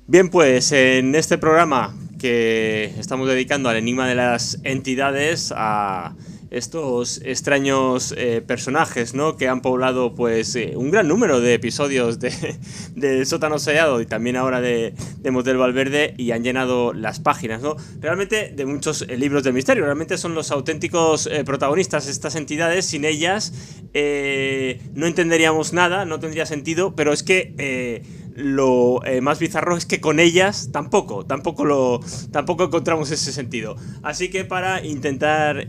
Bien, pues en este programa que estamos dedicando al enigma de las entidades, a estos extraños personajes, ¿no? Que han poblado pues un gran número de episodios de Sótano Sellado y también ahora de Motel Valverde y han llenado las páginas, ¿no? Realmente de muchos libros de misterio, realmente son los auténticos protagonistas de estas entidades. Sin ellas no entenderíamos nada, no tendría sentido, pero es que lo más bizarro es que con ellas tampoco encontramos ese sentido. Así que para intentar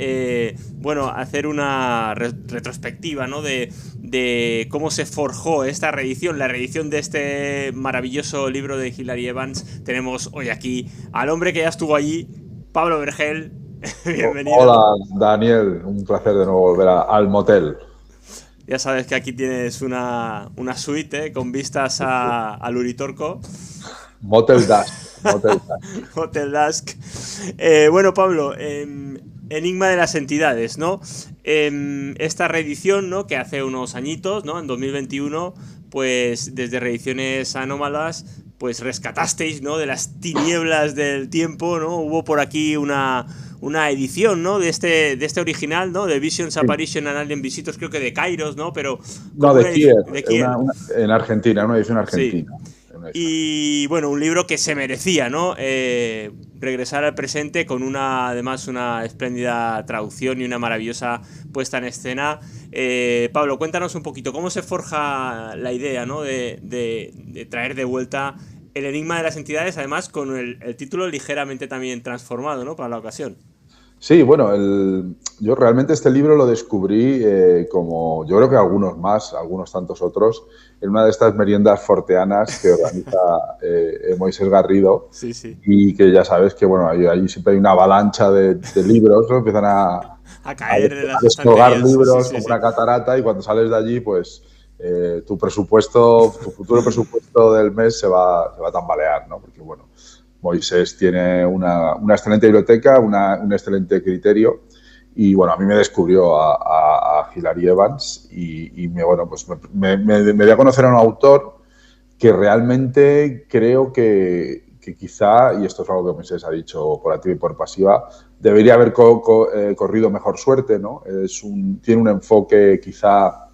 bueno, hacer una retrospectiva, ¿no? de cómo se forjó esta reedición, la reedición de este maravilloso libro de Hilary Evans, tenemos hoy aquí al hombre que ya estuvo allí, Pablo Vergel. Bienvenido. Hola, Daniel, un placer de nuevo volver al motel. Ya sabes que aquí tienes una suite con vistas al Uritorco. Motel Dash, Motel Dash. Hotel Dusk. Bueno, Pablo, Enigma de las entidades, ¿no? Esta reedición, ¿no? Que hace unos añitos, ¿no? En 2021, pues desde Reediciones Anómalas, pues rescatasteis, ¿no? De las tinieblas del tiempo, ¿no? Hubo por aquí una edición, ¿no? De este original, ¿no? De Visions, Sí. Apparition and Alien Visitors, creo que de Kairos, ¿no? Pero No, como de una Kiev, edición de Kiel. en Argentina, una edición Sí. argentina. Una edición argentina. Y bueno, un libro que se merecía, ¿no? Regresar al presente con además una espléndida traducción y una maravillosa puesta en escena. Pablo, cuéntanos un poquito cómo se forja la idea, ¿no? De traer de vuelta el enigma de las entidades, además con el título ligeramente también transformado, ¿no? Para la ocasión. Sí, bueno, yo realmente este libro lo descubrí como yo creo que algunos más, algunos tantos otros, en una de estas meriendas forteanas que organiza Moisés Garrido Sí, sí. y que ya sabes que bueno, ahí siempre hay una avalancha de libros, ¿no? Empiezan A caer de a las descolgar estanterías, sí, sí, libros sí, como sí. una catarata y cuando sales de allí, pues tu presupuesto, tu futuro presupuesto del mes se va a tambalear, ¿no? Porque bueno, Moisés tiene una excelente biblioteca, un excelente criterio y bueno, a mí me descubrió a Hilary Evans y bueno, pues me dio a conocer a un autor que realmente creo que quizá, y esto es algo que Moisés ha dicho por activa y por pasiva, debería haber corrido mejor suerte, ¿no? Tiene un enfoque quizá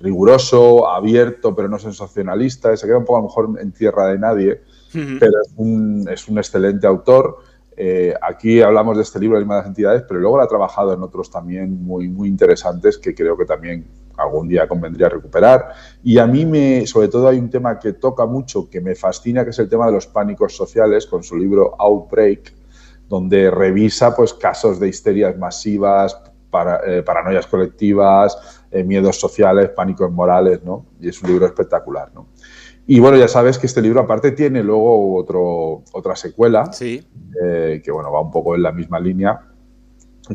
riguroso, abierto, pero no sensacionalista, y se queda un poco a lo mejor en tierra de nadie, pero es un excelente autor. Aquí hablamos de este libro, El enigma de las entidades, pero luego lo ha trabajado en otros también muy, muy interesantes que creo que también algún día convendría recuperar. Y a mí, sobre todo, hay un tema que toca mucho, que me fascina, que es el tema de los pánicos sociales, con su libro Outbreak, donde revisa pues, casos de histerias masivas, paranoias colectivas, miedos sociales, pánicos morales, ¿no? Y es un libro espectacular, ¿no? Y bueno, ya sabes que este libro aparte tiene luego otra secuela, Sí. que bueno, va un poco en la misma línea,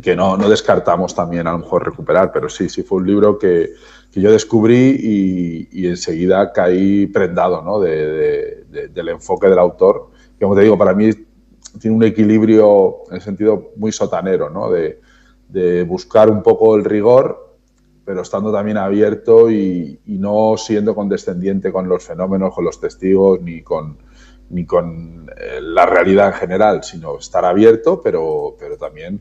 que no descartamos también a lo mejor recuperar, pero sí fue un libro que yo descubrí y enseguida caí prendado, ¿no? Del enfoque del autor, que como te digo, para mí tiene un equilibrio en el sentido muy sotanero, ¿no? De buscar un poco el rigor, pero estando también abierto y no siendo condescendiente con los fenómenos, con los testigos, ni con la realidad en general, sino estar abierto, pero también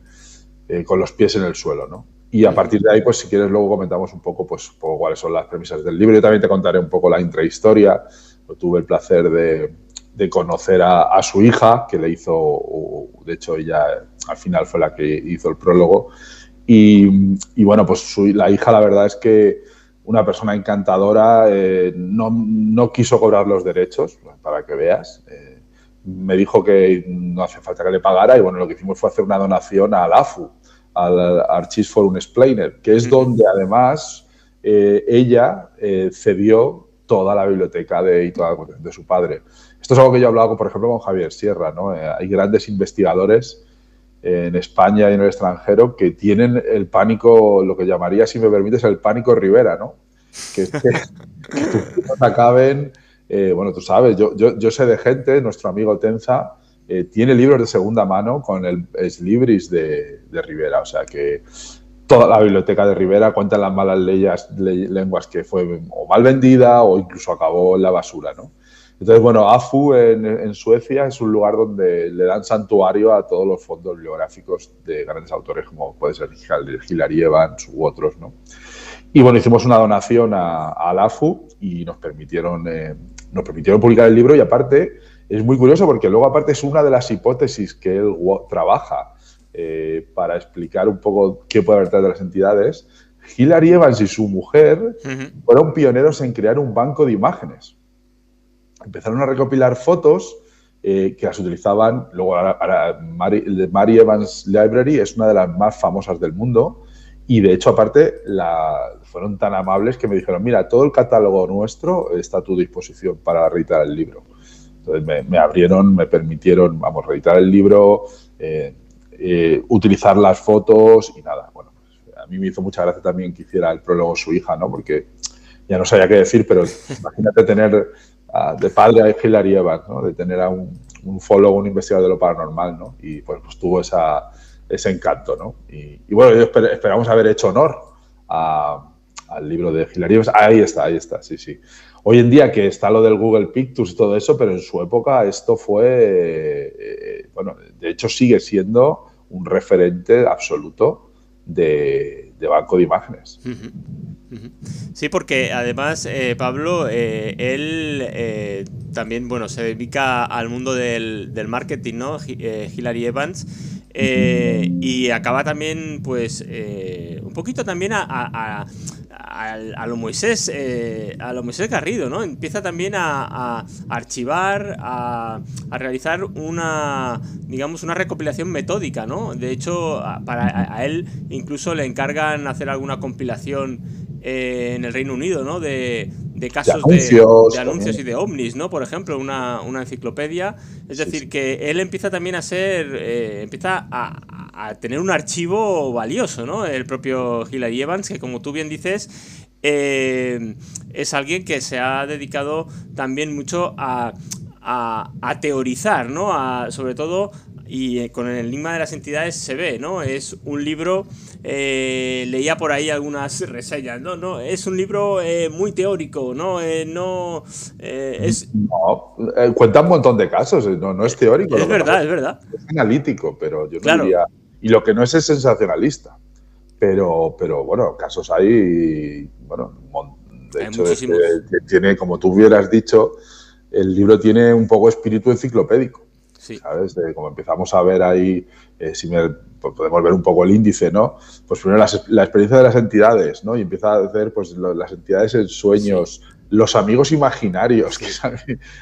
con los pies en el suelo, ¿no? Y a partir de ahí, pues si quieres, luego comentamos un poco, pues, cuáles son las premisas del libro. Yo también te contaré un poco la intrahistoria. Tuve el placer de conocer a su hija, que le hizo, de hecho, ella al final fue la que hizo el prólogo. Y bueno, pues la hija, la verdad es que una persona encantadora, no quiso cobrar los derechos, para que veas. Me dijo que no hace falta que le pagara y bueno, lo que hicimos fue hacer una donación al AFU, al Archives for Unexplained, que es donde además ella cedió toda la biblioteca y toda la colección de su padre. Esto es algo que yo he hablado, por ejemplo, con Javier Sierra, ¿no? Hay grandes investigadores en España y en el extranjero que tienen el pánico, lo que llamaría, si me permites, el pánico Rivera, ¿no? Que es que tus hijos acaben, bueno, tú sabes, yo sé de gente, nuestro amigo Tenza, tiene libros de segunda mano con el ex libris de Rivera, o sea que toda la biblioteca de Rivera cuenta las malas lenguas que fue o mal vendida o incluso acabó en la basura, ¿no? Entonces, bueno, AFU en Suecia es un lugar donde le dan santuario a todos los fondos bibliográficos de grandes autores, como puede ser Hilary Evans u otros, ¿no? Y bueno, hicimos una donación a la AFU y nos permitieron publicar el libro, y aparte es muy curioso porque luego aparte es una de las hipótesis que él trabaja para explicar un poco qué puede haber detrás de las entidades. Hilary Evans y su mujer fueron pioneros en crear un banco de imágenes. Empezaron a recopilar fotos que las utilizaban, luego el Mary Evans Library es una de las más famosas del mundo, y de hecho aparte fueron tan amables que me dijeron, mira, todo el catálogo nuestro está a tu disposición para reeditar el libro. Entonces me permitieron, vamos, reeditar el libro, utilizar las fotos y nada. Bueno, pues a mí me hizo mucha gracia también que hiciera el prólogo su hija, ¿no? Porque ya no sabía qué decir, pero imagínate tener de padre a Hilary Evans, ¿no? De tener a un ufólogo, un investigador de lo paranormal, ¿no? Y pues tuvo ese encanto, ¿no? Y bueno, esperamos haber hecho honor al libro de Hilary Evans. Ahí está, sí. Hoy en día que está lo del Google Pictures y todo eso, pero en su época esto fue, bueno, de hecho sigue siendo un referente absoluto de banco de imágenes. Sí, porque además, Pablo, él también, bueno, se dedica al mundo del marketing, ¿no? Hilary Evans. Y acaba también, pues, un poquito también a lo Moisés Garrido, ¿no? Empieza también a archivar, a realizar una recopilación metódica, ¿no? De hecho, a él incluso le encargan hacer alguna compilación en el Reino Unido, ¿no? De casos de anuncios y de ovnis, ¿no? Por ejemplo, una enciclopedia. Es decir, que él empieza también a empieza a tener un archivo valioso, ¿no? El propio Hilary Evans, que como tú bien dices, es alguien que se ha dedicado también mucho a teorizar, ¿no? Sobre todo, y con el enigma de las entidades se ve, ¿no? Es un libro, leía por ahí algunas reseñas, ¿no? Es un libro muy teórico, ¿no? Cuenta un montón de casos, no es teórico. Es verdad. Es analítico, pero yo no diría... Y lo que no es sensacionalista. Pero bueno, casos hay, bueno, de hecho, tiene, como tú hubieras dicho, el libro tiene un poco espíritu enciclopédico. Sí. ¿Sabes? Como empezamos a ver ahí, podemos ver un poco el índice, ¿no? Pues primero la experiencia de las entidades, ¿no? Y empieza a hacer, pues, las entidades en sueños, los amigos imaginarios, que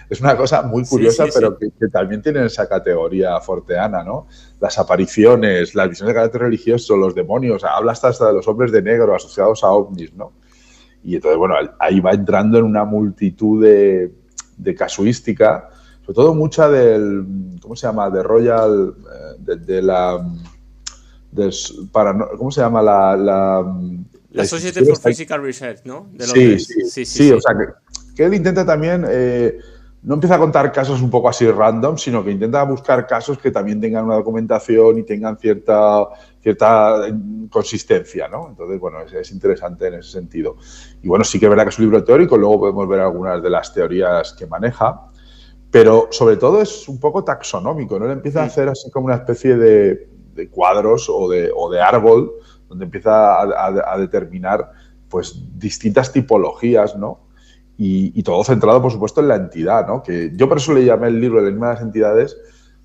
es una cosa muy curiosa, pero que también tienen esa categoría forteana, ¿no? Las apariciones, las visiones de carácter religioso, los demonios, habla hasta de los hombres de negro asociados a ovnis, ¿no? Y entonces, bueno, ahí va entrando en una multitud de casuística, sobre todo mucha del, ¿cómo se llama? De Royal, ¿cómo se llama? La Society for Physical Research, ¿no? Sí, o sea, que él intenta también, no empieza a contar casos un poco así random, sino que intenta buscar casos que también tengan una documentación y tengan cierta consistencia, ¿no? Entonces, bueno, es interesante en ese sentido. Y bueno, sí que es verdad que es un libro teórico, luego podemos ver algunas de las teorías que maneja, pero sobre todo es un poco taxonómico, ¿no? Él empieza a hacer así como una especie de cuadros o de árbol, donde empieza a determinar, pues, distintas tipologías, ¿no? Y todo centrado, por supuesto, en la entidad, ¿no? Que yo por eso le llamé el libro El enigma de las entidades,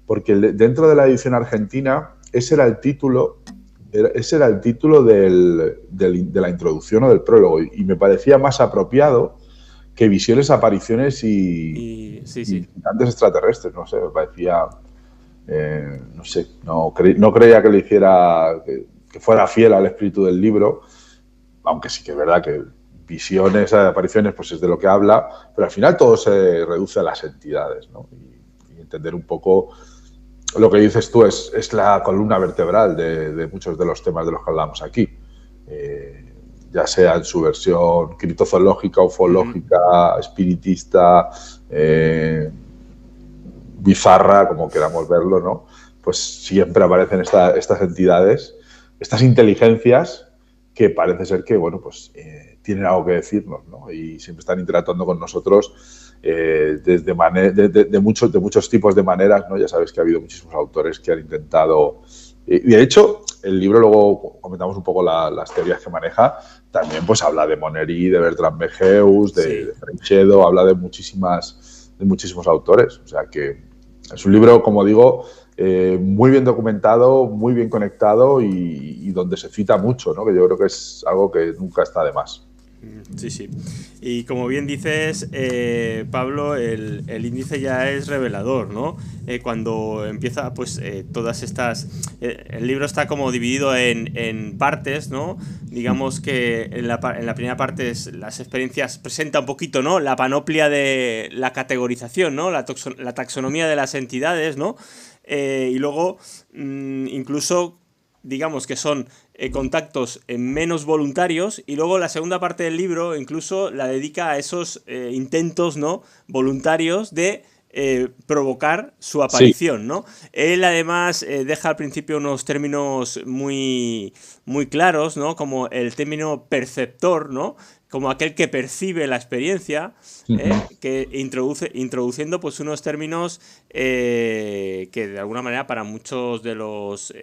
porque dentro de la edición argentina ese era el título de la introducción o del prólogo, y me parecía más apropiado que visiones, apariciones y visitantes extraterrestres. No sé, me parecía, no sé, no creía que le hiciera, que fuera fiel al espíritu del libro, aunque sí que es verdad que visiones, apariciones, pues es de lo que habla, pero al final todo se reduce a las entidades, ¿no? Y entender un poco lo que dices tú es la columna vertebral de muchos de los temas de los que hablamos aquí. Ya sea en su versión criptozoológica, ufológica, espiritista, bizarra, como queramos verlo, ¿no? Pues siempre aparecen estas entidades, estas inteligencias que parece ser que, bueno, pues tienen algo que decirnos, ¿no? Y siempre están interactuando con nosotros de muchos tipos de maneras, ¿no? Ya sabes que ha habido muchísimos autores que han intentado... Y de hecho, el libro, luego comentamos un poco las teorías que maneja, también pues habla de Monnerie, de Bertrand Bejeus, de Frenchédo, habla de muchísimos autores. O sea que es un libro, como digo, muy bien documentado, muy bien conectado y donde se cita mucho, ¿no? Que yo creo que es algo que nunca está de más. Sí, sí. Y como bien dices, Pablo, el índice ya es revelador, ¿no? Cuando empieza, pues, todas estas... el libro está como dividido en partes, ¿no? Digamos que en la primera parte las experiencias presenta un poquito, ¿no? La panoplia de la categorización, ¿no? La taxonomía de las entidades, ¿no? Y luego, incluso... digamos que son contactos menos voluntarios, y luego la segunda parte del libro incluso la dedica a esos intentos, ¿no?, voluntarios de provocar su aparición, ¿no? Él además deja al principio unos términos muy, muy claros, ¿no?, como el término perceptor, ¿no?, como aquel que percibe la experiencia, que introduciendo pues unos términos que de alguna manera para muchos de los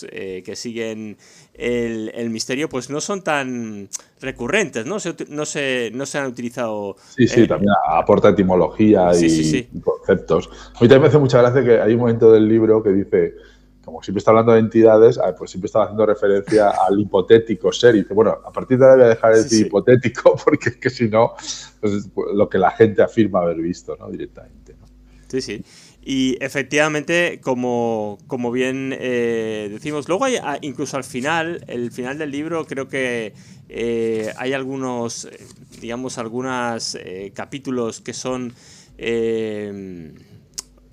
que siguen el misterio pues no son tan recurrentes, no se han utilizado. Sí, también aporta etimología y conceptos. A mí también me hace mucha gracia que hay un momento del libro que dice, como siempre está hablando de entidades, pues siempre está haciendo referencia al hipotético ser. Y dice, bueno, a partir de ahora voy a dejar de decir hipotético, porque es que si no, pues lo que la gente afirma haber visto, ¿no?, directamente, ¿no? Sí, sí. Y efectivamente, como bien decimos, luego hay incluso al final, el final del libro, creo que hay algunos, digamos, capítulos que son,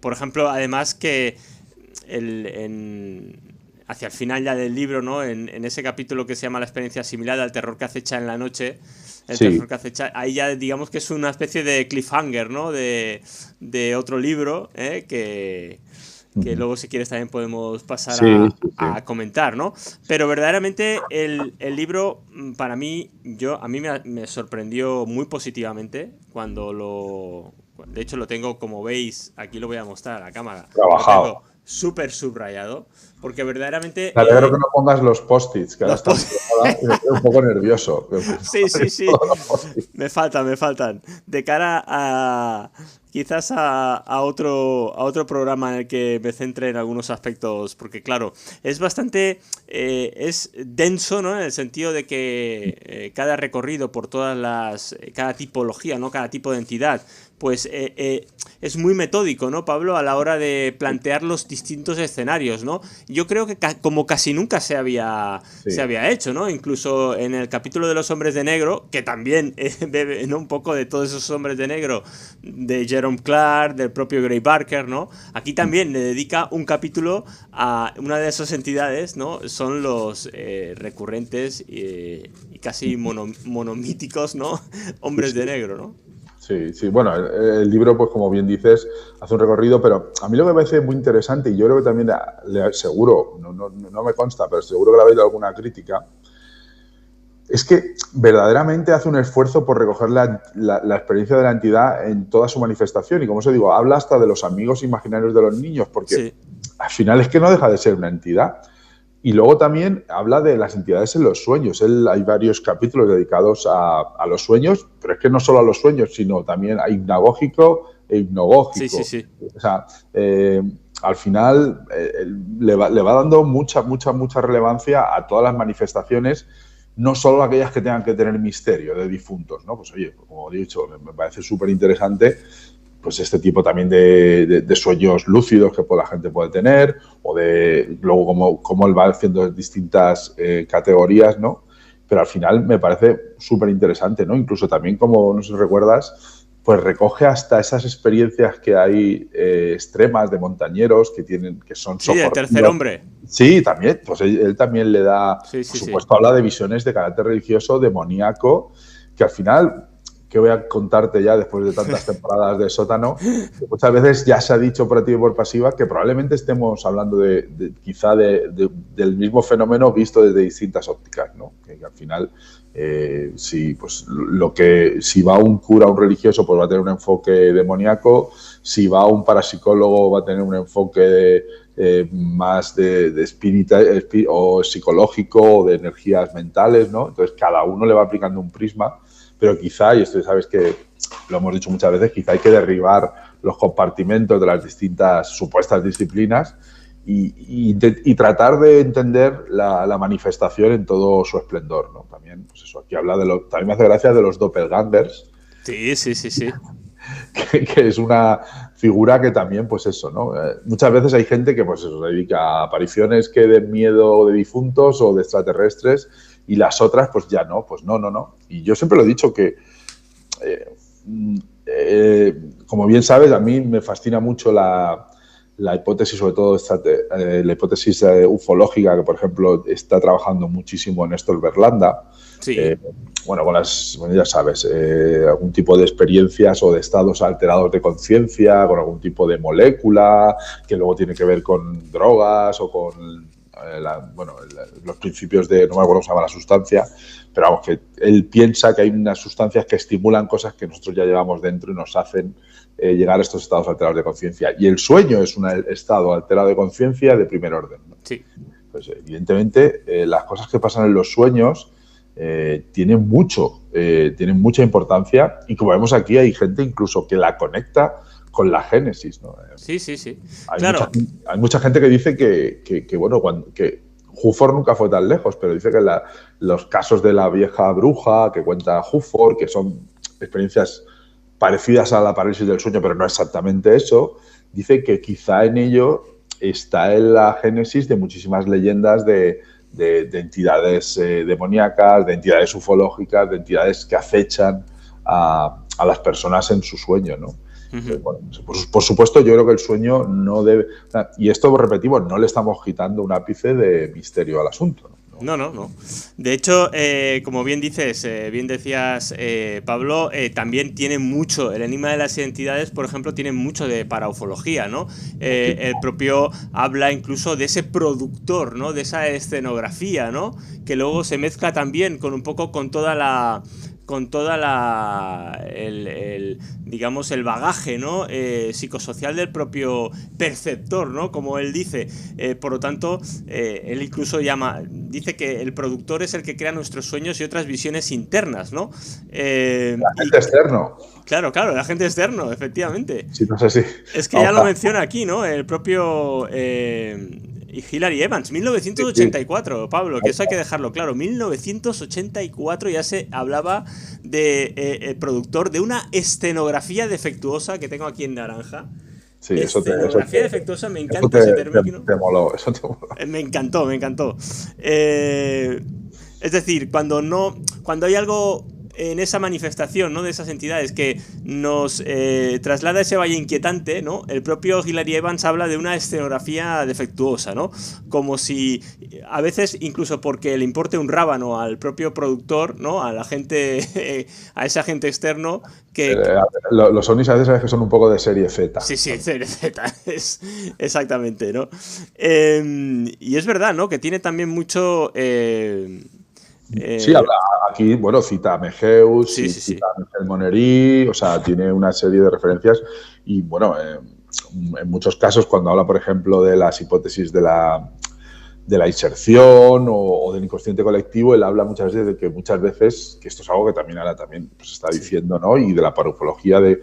por ejemplo, además que hacia el final ya del libro, ¿no?, en ese capítulo que se llama La experiencia asimilada al terror que acecha en la noche, terror que acecha, ahí ya digamos que es una especie de cliffhanger, ¿no?, de otro libro, que luego si quieres también podemos pasar a comentar, ¿no? Pero verdaderamente el libro, para mí, a mí me sorprendió muy positivamente cuando de hecho lo tengo, como veis, aquí lo voy a mostrar a la cámara. Trabajado. Súper subrayado, porque verdaderamente... Me alegro que no pongas los post-its, que ahora estás un poco nervioso. Sí. Me faltan. De cara a... quizás a otro programa en el que me centre en algunos aspectos, porque claro, es bastante... es denso, ¿no?, en el sentido de que cada recorrido por cada tipología, ¿no?, cada tipo de entidad, pues es muy metódico, ¿no, Pablo?, a la hora de plantear los distintos escenarios, ¿no? Yo creo que como casi nunca se había hecho, ¿no? Incluso en el capítulo de los hombres de negro, que también bebe, ¿no?, un poco de todos esos hombres de negro, de Jerome Clark, del propio Gray Barker, ¿no? Aquí también le dedica un capítulo a una de esas entidades, ¿no? Son los recurrentes y casi monomíticos, ¿no?, hombres de negro, ¿no? Sí. Bueno, el libro, pues como bien dices, hace un recorrido, pero a mí lo que me parece muy interesante, y yo creo que también seguro, no me consta, pero seguro que le habéis dado alguna crítica, es que verdaderamente hace un esfuerzo por recoger la experiencia de la entidad en toda su manifestación. Y como os digo, habla hasta de los amigos imaginarios de los niños, porque al final es que no deja de ser una entidad. Y luego también habla de las entidades en los sueños. Hay varios capítulos dedicados a los sueños, pero es que no solo a los sueños, sino también a hipnagógico e hipnogógico. Sí. O sea, al final le va dando mucha relevancia a todas las manifestaciones, no solo aquellas que tengan que tener misterio de difuntos, ¿no? Pues oye, como he dicho, me parece súper interesante pues este tipo también de sueños lúcidos que la gente puede tener, o de luego cómo él va haciendo distintas categorías, ¿no? Pero al final me parece súper interesante, ¿no? Incluso también, como no sé si recuerdas, pues recoge hasta esas experiencias que hay extremas de montañeros que son Sí, el tercer hombre. Sí, también, pues él también le da, por supuesto, habla de visiones de carácter religioso, demoníaco, que al final ¿qué voy a contarte ya después de tantas temporadas de sótano? Que muchas veces ya se ha dicho por activa y por pasiva que probablemente estemos hablando quizá del mismo fenómeno visto desde distintas ópticas, ¿no? Que al final, si va un cura, un religioso, pues va a tener un enfoque demoníaco. Si va un parapsicólogo, va a tener un enfoque más de espíritu o psicológico o de energías mentales, ¿no? Entonces, cada uno le va aplicando un prisma. Pero quizá, y esto sabes que lo hemos dicho muchas veces, quizá hay que derribar los compartimentos de las distintas supuestas disciplinas y tratar de entender la manifestación en todo su esplendor, ¿no? También, pues eso, aquí habla también me hace gracia de los doppelgangers. Sí. Que es una figura que también, pues eso, ¿no? Muchas veces hay gente que, pues eso, se dedica a apariciones que den miedo de difuntos o de extraterrestres, y las otras, pues ya no, pues no. Y yo siempre lo he dicho que, como bien sabes, a mí me fascina mucho la hipótesis, sobre todo la hipótesis ufológica, que por ejemplo está trabajando muchísimo Néstor Berlanda. Sí. Ya sabes, algún tipo de experiencias o de estados alterados de conciencia, con algún tipo de molécula que luego tiene que ver con drogas o con los principios de, no me acuerdo cómo se llama la sustancia, pero vamos, que él piensa que hay unas sustancias que estimulan cosas que nosotros ya llevamos dentro y nos hacen llegar a estos estados alterados de conciencia. Y el sueño es un estado alterado de conciencia de primer orden, ¿no? Sí. Pues evidentemente las cosas que pasan en los sueños tienen mucha importancia, y como vemos aquí hay gente incluso que la conecta con la génesis, ¿no? Sí. Hay mucha gente que dice que Jufford nunca fue tan lejos, pero dice que los casos de la vieja bruja que cuenta Jufford, que son experiencias parecidas a la parálisis del sueño, pero no exactamente eso, dice que quizá en ello está en la génesis de muchísimas leyendas de entidades demoníacas, de entidades ufológicas, de entidades que acechan a las personas en su sueño, ¿no? Uh-huh. Bueno, por supuesto, yo creo que el sueño no debe... Y esto, repetimos, no le estamos quitando un ápice de misterio al asunto, ¿no? No. De hecho, como bien decías, Pablo, también tiene mucho, el enigma de las identidades, por ejemplo, tiene mucho de paraufología, ¿no? El propio habla incluso de ese productor, ¿no? De esa escenografía, ¿no? Que luego se mezcla también con un poco con toda digamos, el bagaje, ¿no? Psicosocial del propio perceptor, ¿no? Como él dice. Por lo tanto, él incluso dice que el productor es el que crea nuestros sueños y otras visiones internas, ¿no? El agente externo. Claro, el agente externo, efectivamente. Sí, no sé si... Es que ya lo menciona aquí, ¿no? El propio... Hilary Evans, 1984, sí. Pablo, que eso hay que dejarlo claro. 1984 ya se hablaba de el productor de una escenografía defectuosa que tengo aquí en naranja. Sí, escenografía defectuosa, me encanta ese término. Te moló, eso te moló. Me encantó. Es decir, cuando hay algo en esa manifestación, ¿no? De esas entidades que nos traslada ese valle inquietante, ¿no? El propio Hilary Evans habla de una escenografía defectuosa, ¿no? Como si a veces, incluso porque le importe un rábano al propio productor, ¿no? A la gente, a ese agente externo que... Los ovnis a veces sabes que son un poco de serie Z. Sí, serie Z, exactamente, ¿no? Y es verdad, ¿no? Que tiene también mucho... Sí, habla aquí, bueno, cita a Megeus, cita a Michel Monery, o sea, tiene una serie de referencias y, bueno, en muchos casos cuando habla, por ejemplo, de las hipótesis de la inserción o del inconsciente colectivo, él habla muchas veces de que que esto es algo que también ahora pues está diciendo, ¿no? Y de la paraufología de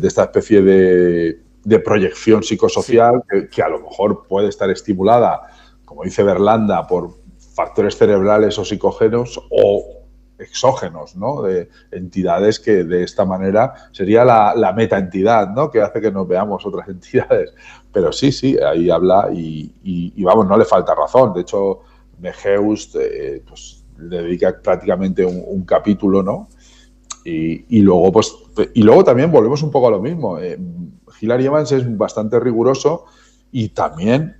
esta especie de proyección psicosocial que a lo mejor puede estar estimulada, como dice Berlanda, por factores cerebrales o psicógenos o exógenos, ¿no? De entidades que de esta manera sería la metaentidad, ¿no? Que hace que nos veamos otras entidades. Pero sí, ahí habla y vamos, no le falta razón. De hecho, Megeus pues, le dedica prácticamente un capítulo, ¿no? Y luego también volvemos un poco a lo mismo. Hilary Evans es bastante riguroso y también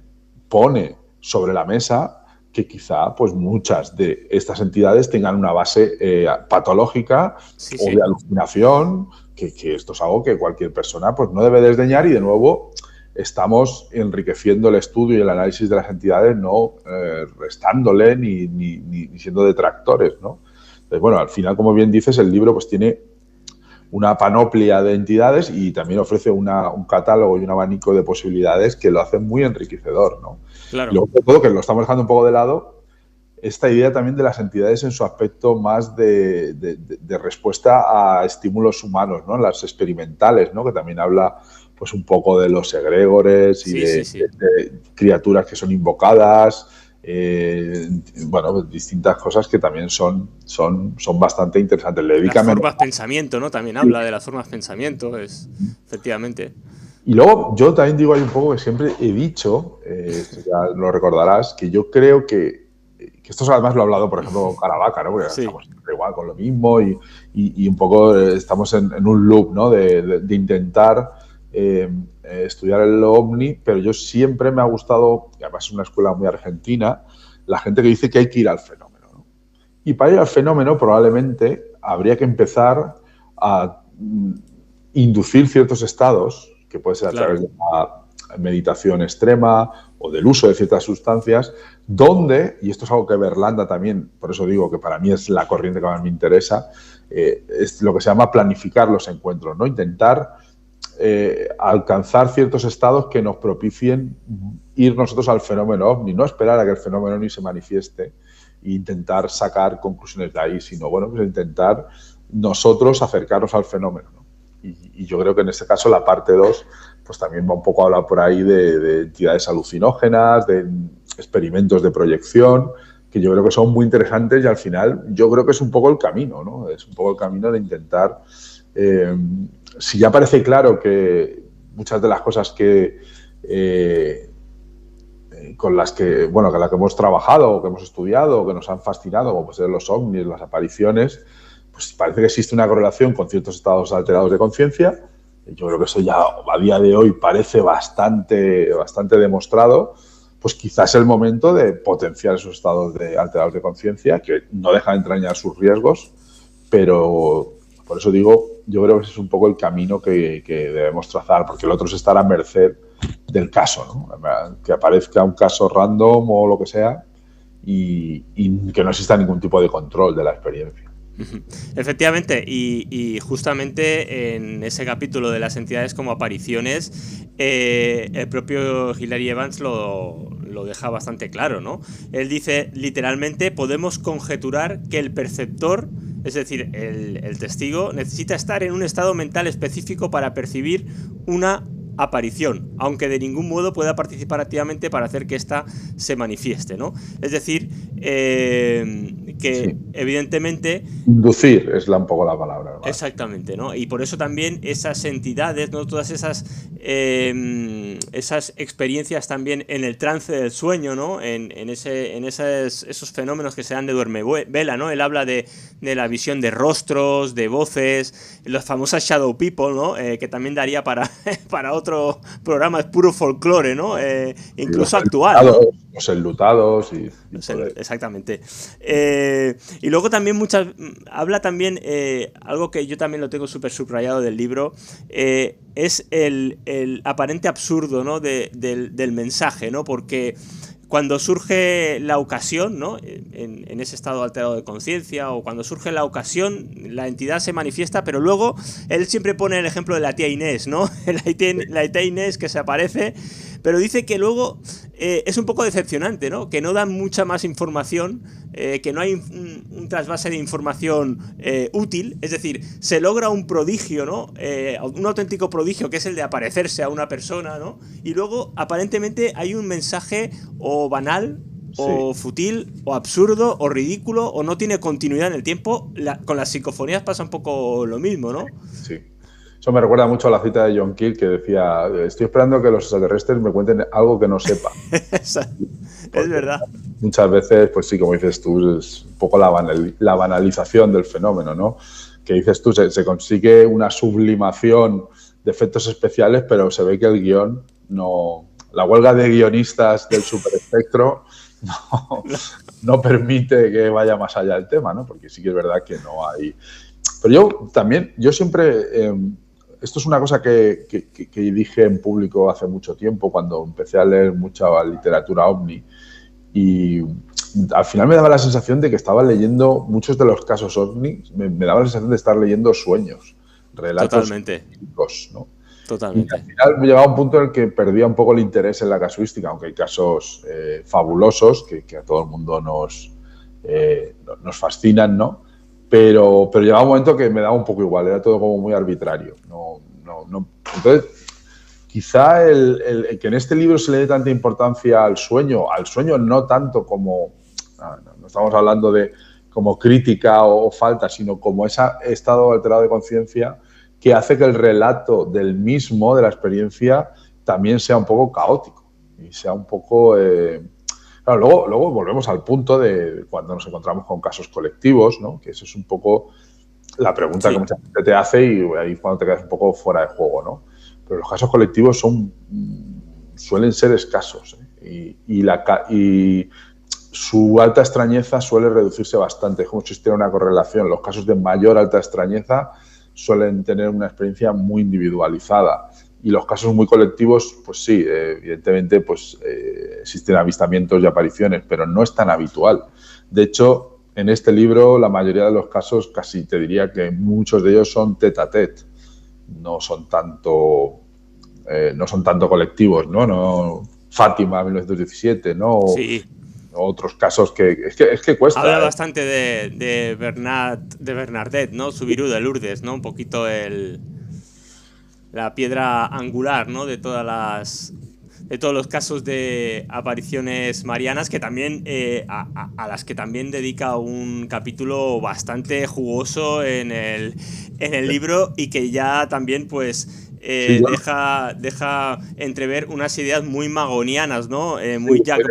pone sobre la mesa que quizá pues muchas de estas entidades tengan una base patológica o de alucinación, que esto es algo que cualquier persona pues no debe desdeñar, y de nuevo estamos enriqueciendo el estudio y el análisis de las entidades, no restándole ni siendo detractores, ¿no? Entonces, bueno, al final, como bien dices, el libro pues tiene una panoplia de entidades y también ofrece un catálogo y un abanico de posibilidades que lo hacen muy enriquecedor, ¿no? Claro. Y luego, todo, que lo estamos dejando un poco de lado, esta idea también de las entidades en su aspecto más de respuesta a estímulos humanos, ¿no? Las experimentales, ¿no? Que también habla pues un poco de los egregores y de criaturas que son invocadas, bueno, pues distintas cosas que también son bastante interesantes. Las formas pensamiento, ¿no? También habla de las formas pensamiento, efectivamente. Y luego yo también digo ahí un poco que siempre he dicho, esto ya lo recordarás, que yo creo que esto además lo he hablado, por ejemplo, con Caravaca, ¿no? Porque estamos igual con lo mismo y un poco estamos en un loop, ¿no? De intentar estudiar el ovni, pero yo siempre me ha gustado, y además es una escuela muy argentina, la gente que dice que hay que ir al fenómeno, ¿no? Y para ir al fenómeno probablemente habría que empezar a inducir ciertos estados, que puede ser a través de la meditación extrema o del uso de ciertas sustancias, donde, y esto es algo que Berlanda también, por eso digo que para mí es la corriente que más me interesa, es lo que se llama planificar los encuentros, ¿no? Intentar alcanzar ciertos estados que nos propicien ir nosotros al fenómeno ovni, no esperar a que el fenómeno ovni se manifieste e intentar sacar conclusiones de ahí, sino, bueno, pues intentar nosotros acercarnos al fenómeno, ¿no? Y yo creo que en este caso la parte 2 pues también va un poco a hablar por ahí de entidades alucinógenas, de experimentos de proyección, que yo creo que son muy interesantes y al final yo creo que es un poco el camino, ¿no? Es un poco el camino de intentar, si ya parece claro que muchas de las cosas que con las que, bueno, con las que hemos trabajado o que hemos estudiado o que nos han fascinado, como pueden ser los ovnis, las apariciones, pues parece que existe una correlación con ciertos estados alterados de conciencia. Yo creo que eso ya a día de hoy parece bastante demostrado. Pues quizás es el momento de potenciar esos estados alterados de conciencia, que no dejan de entrañar sus riesgos, pero por eso digo, yo creo que ese es un poco el camino que debemos trazar, porque el otro es estar a merced del caso, ¿no? Que aparezca un caso random o lo que sea y que no exista ningún tipo de control de la experiencia. Efectivamente, y justamente en ese capítulo de las entidades como apariciones, el propio Hilary Evans lo deja bastante claro, ¿no? Él dice, literalmente, podemos conjeturar que el perceptor, es decir, el testigo, necesita estar en un estado mental específico para percibir una aparición, aunque de ningún modo pueda participar activamente para hacer que ésta se manifieste, ¿no? Es decir, que evidentemente... Inducir es un poco la palabra, ¿verdad? Exactamente, ¿no? Y por eso también esas entidades, ¿no? Todas esas experiencias también en el trance del sueño, ¿no? En esos fenómenos que se dan de duermevela, ¿no? Él habla de la visión de rostros, de voces, las famosas shadow people, ¿no? Que también daría para otro programa, es puro folclore, ¿no? Incluso actual, ¿no? Los enlutados exactamente. Y luego también habla también algo que yo también lo tengo súper subrayado del libro, es el aparente absurdo, ¿no? del mensaje, ¿no? Porque cuando surge la ocasión, ¿no? En ese estado alterado de conciencia, o cuando surge la ocasión, la entidad se manifiesta, pero luego él siempre pone el ejemplo de la tía Inés, ¿no? La tía Inés que se aparece, pero dice que luego es un poco decepcionante, ¿no? Que no dan mucha más información, que no hay un trasvase de información útil, es decir, se logra un prodigio, ¿no? Un auténtico prodigio, que es el de aparecerse a una persona, ¿no? Y luego aparentemente hay un mensaje o banal, o fútil, o absurdo, o ridículo, o no tiene continuidad en el tiempo. Con las psicofonías pasa un poco lo mismo, ¿no? Sí. Eso me recuerda mucho a la cita de John Keel, que decía, estoy esperando que los extraterrestres me cuenten algo que no sepa. Es verdad. Muchas veces, pues sí, como dices tú, es un poco la banalización del fenómeno, ¿no? Que dices tú, se consigue una sublimación de efectos especiales, pero se ve que el guión no... La huelga de guionistas del superespectro no, no permite que vaya más allá del tema, ¿no? Porque sí que es verdad que no hay... Pero yo siempre... esto es una cosa que dije en público hace mucho tiempo, cuando empecé a leer mucha literatura ovni, y al final me daba la sensación de que estaba leyendo muchos de los casos ovni, me daba la sensación de estar leyendo sueños, relatos místicos, ¿no? Totalmente. Y al final me llegaba a un punto en el que perdía un poco el interés en la casuística, aunque hay casos fabulosos que a todo el mundo nos fascinan, ¿no? Pero llegaba un momento que me daba un poco igual, era todo como muy arbitrario. No. Entonces, quizá el que en este libro se le dé tanta importancia al sueño no tanto como, no estamos hablando de como crítica o falta, sino como ese estado alterado de conciencia que hace que el relato del mismo, de la experiencia, también sea un poco caótico y sea un poco... Claro, luego volvemos al punto de cuando nos encontramos con casos colectivos, ¿no? Que eso es un poco la pregunta que mucha gente te hace y ahí es cuando te quedas un poco fuera de juego, ¿no? Pero los casos colectivos suelen ser escasos, ¿eh? Y su alta extrañeza suele reducirse bastante. Es como si existiera una correlación. Los casos de mayor alta extrañeza suelen tener una experiencia muy individualizada. Y los casos muy colectivos, pues sí, evidentemente pues, existen avistamientos y apariciones, pero no es tan habitual. De hecho, en este libro la mayoría de los casos, casi te diría que muchos de ellos son tête-à-tête, no son tanto colectivos, ¿no? Fátima, 1917, ¿no? Sí. Otros casos que es que cuesta. Habla bastante de Bernadette, ¿no? Subirú de Lourdes, ¿no? Un poquito la piedra angular, ¿no? De todos los casos de apariciones marianas, que también a las que también dedica un capítulo bastante jugoso en el libro, y que ya también pues deja entrever unas ideas muy magonianas, ¿no? Muy Jack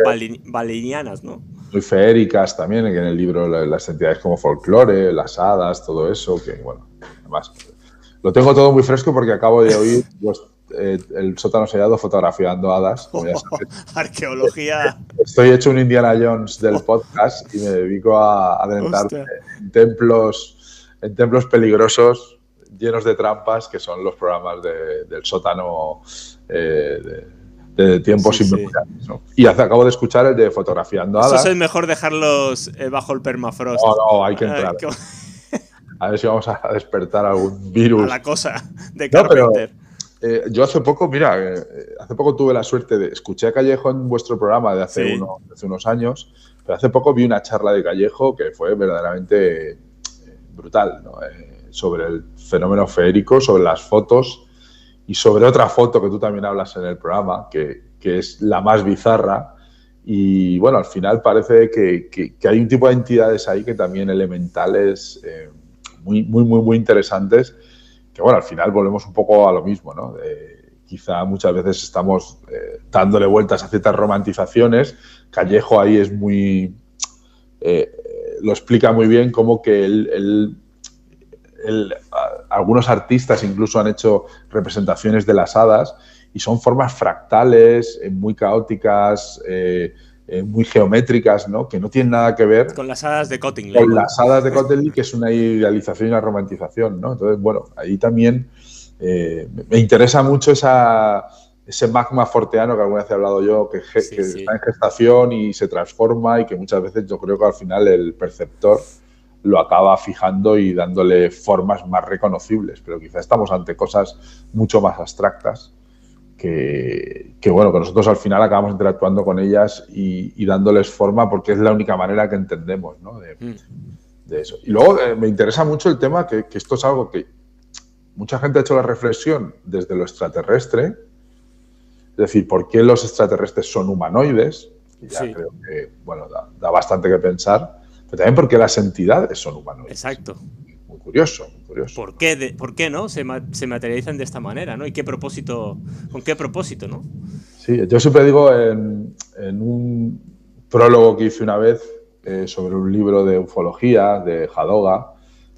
Valerianas, ¿no? Muy feéricas también, que en el libro las entidades como folclore, las hadas, todo eso, que bueno, además lo tengo todo muy fresco porque acabo de oír el sótano sellado fotografiando hadas, como ya sabes. Arqueología. Estoy hecho un Indiana Jones del podcast y me dedico a adentrarme en templos peligrosos llenos de trampas, que son los programas del sótano de tiempos inmemoriales, ¿no? Y acabo de escuchar el de fotografiando hadas. Eso es mejor dejarlos bajo el permafrost. No, hay que entrar. A ver si vamos a despertar algún virus. A la cosa de Carpenter. Pero, yo hace poco, hace poco tuve la suerte de... Escuché a Callejo en vuestro programa de hace unos años, pero hace poco vi una charla de Callejo que fue verdaderamente brutal, ¿no? Sobre el fenómeno feérico, sobre las fotos y sobre otra foto que tú también hablas en el programa, que es la más bizarra. Y bueno, al final parece que hay un tipo de entidades ahí que también elementales... muy interesantes, que bueno, al final volvemos un poco a lo mismo, ¿no? Quizá muchas veces estamos dándole vueltas a ciertas romantizaciones. Callejo ahí es muy... lo explica muy bien, como que algunos artistas incluso han hecho representaciones de las hadas y son formas fractales, muy caóticas, muy geométricas, ¿no? Que no tienen nada que ver con las hadas de Cottingley. Con las hadas de Cottingley, que es una idealización y una romantización, ¿no? Entonces, bueno, ahí también me interesa mucho ese magma forteano que alguna vez he hablado yo, que está en gestación y se transforma, y que muchas veces yo creo que al final el perceptor lo acaba fijando y dándole formas más reconocibles, pero quizá estamos ante cosas mucho más abstractas que bueno, que nosotros al final acabamos interactuando con ellas y dándoles forma, porque es la única manera que entendemos, ¿no? de eso. Y luego me interesa mucho el tema que esto es algo que mucha gente ha hecho la reflexión desde lo extraterrestre, es decir, ¿por qué los extraterrestres son humanoides? Que ya creo que, bueno, da bastante que pensar, pero también porque las entidades son humanoides. Exacto. Muy curioso. ¿Por qué no se materializan de esta manera, ¿no? ¿Y con qué propósito, no? Sí, yo siempre digo en un prólogo que hice una vez sobre un libro de ufología de Hadoga,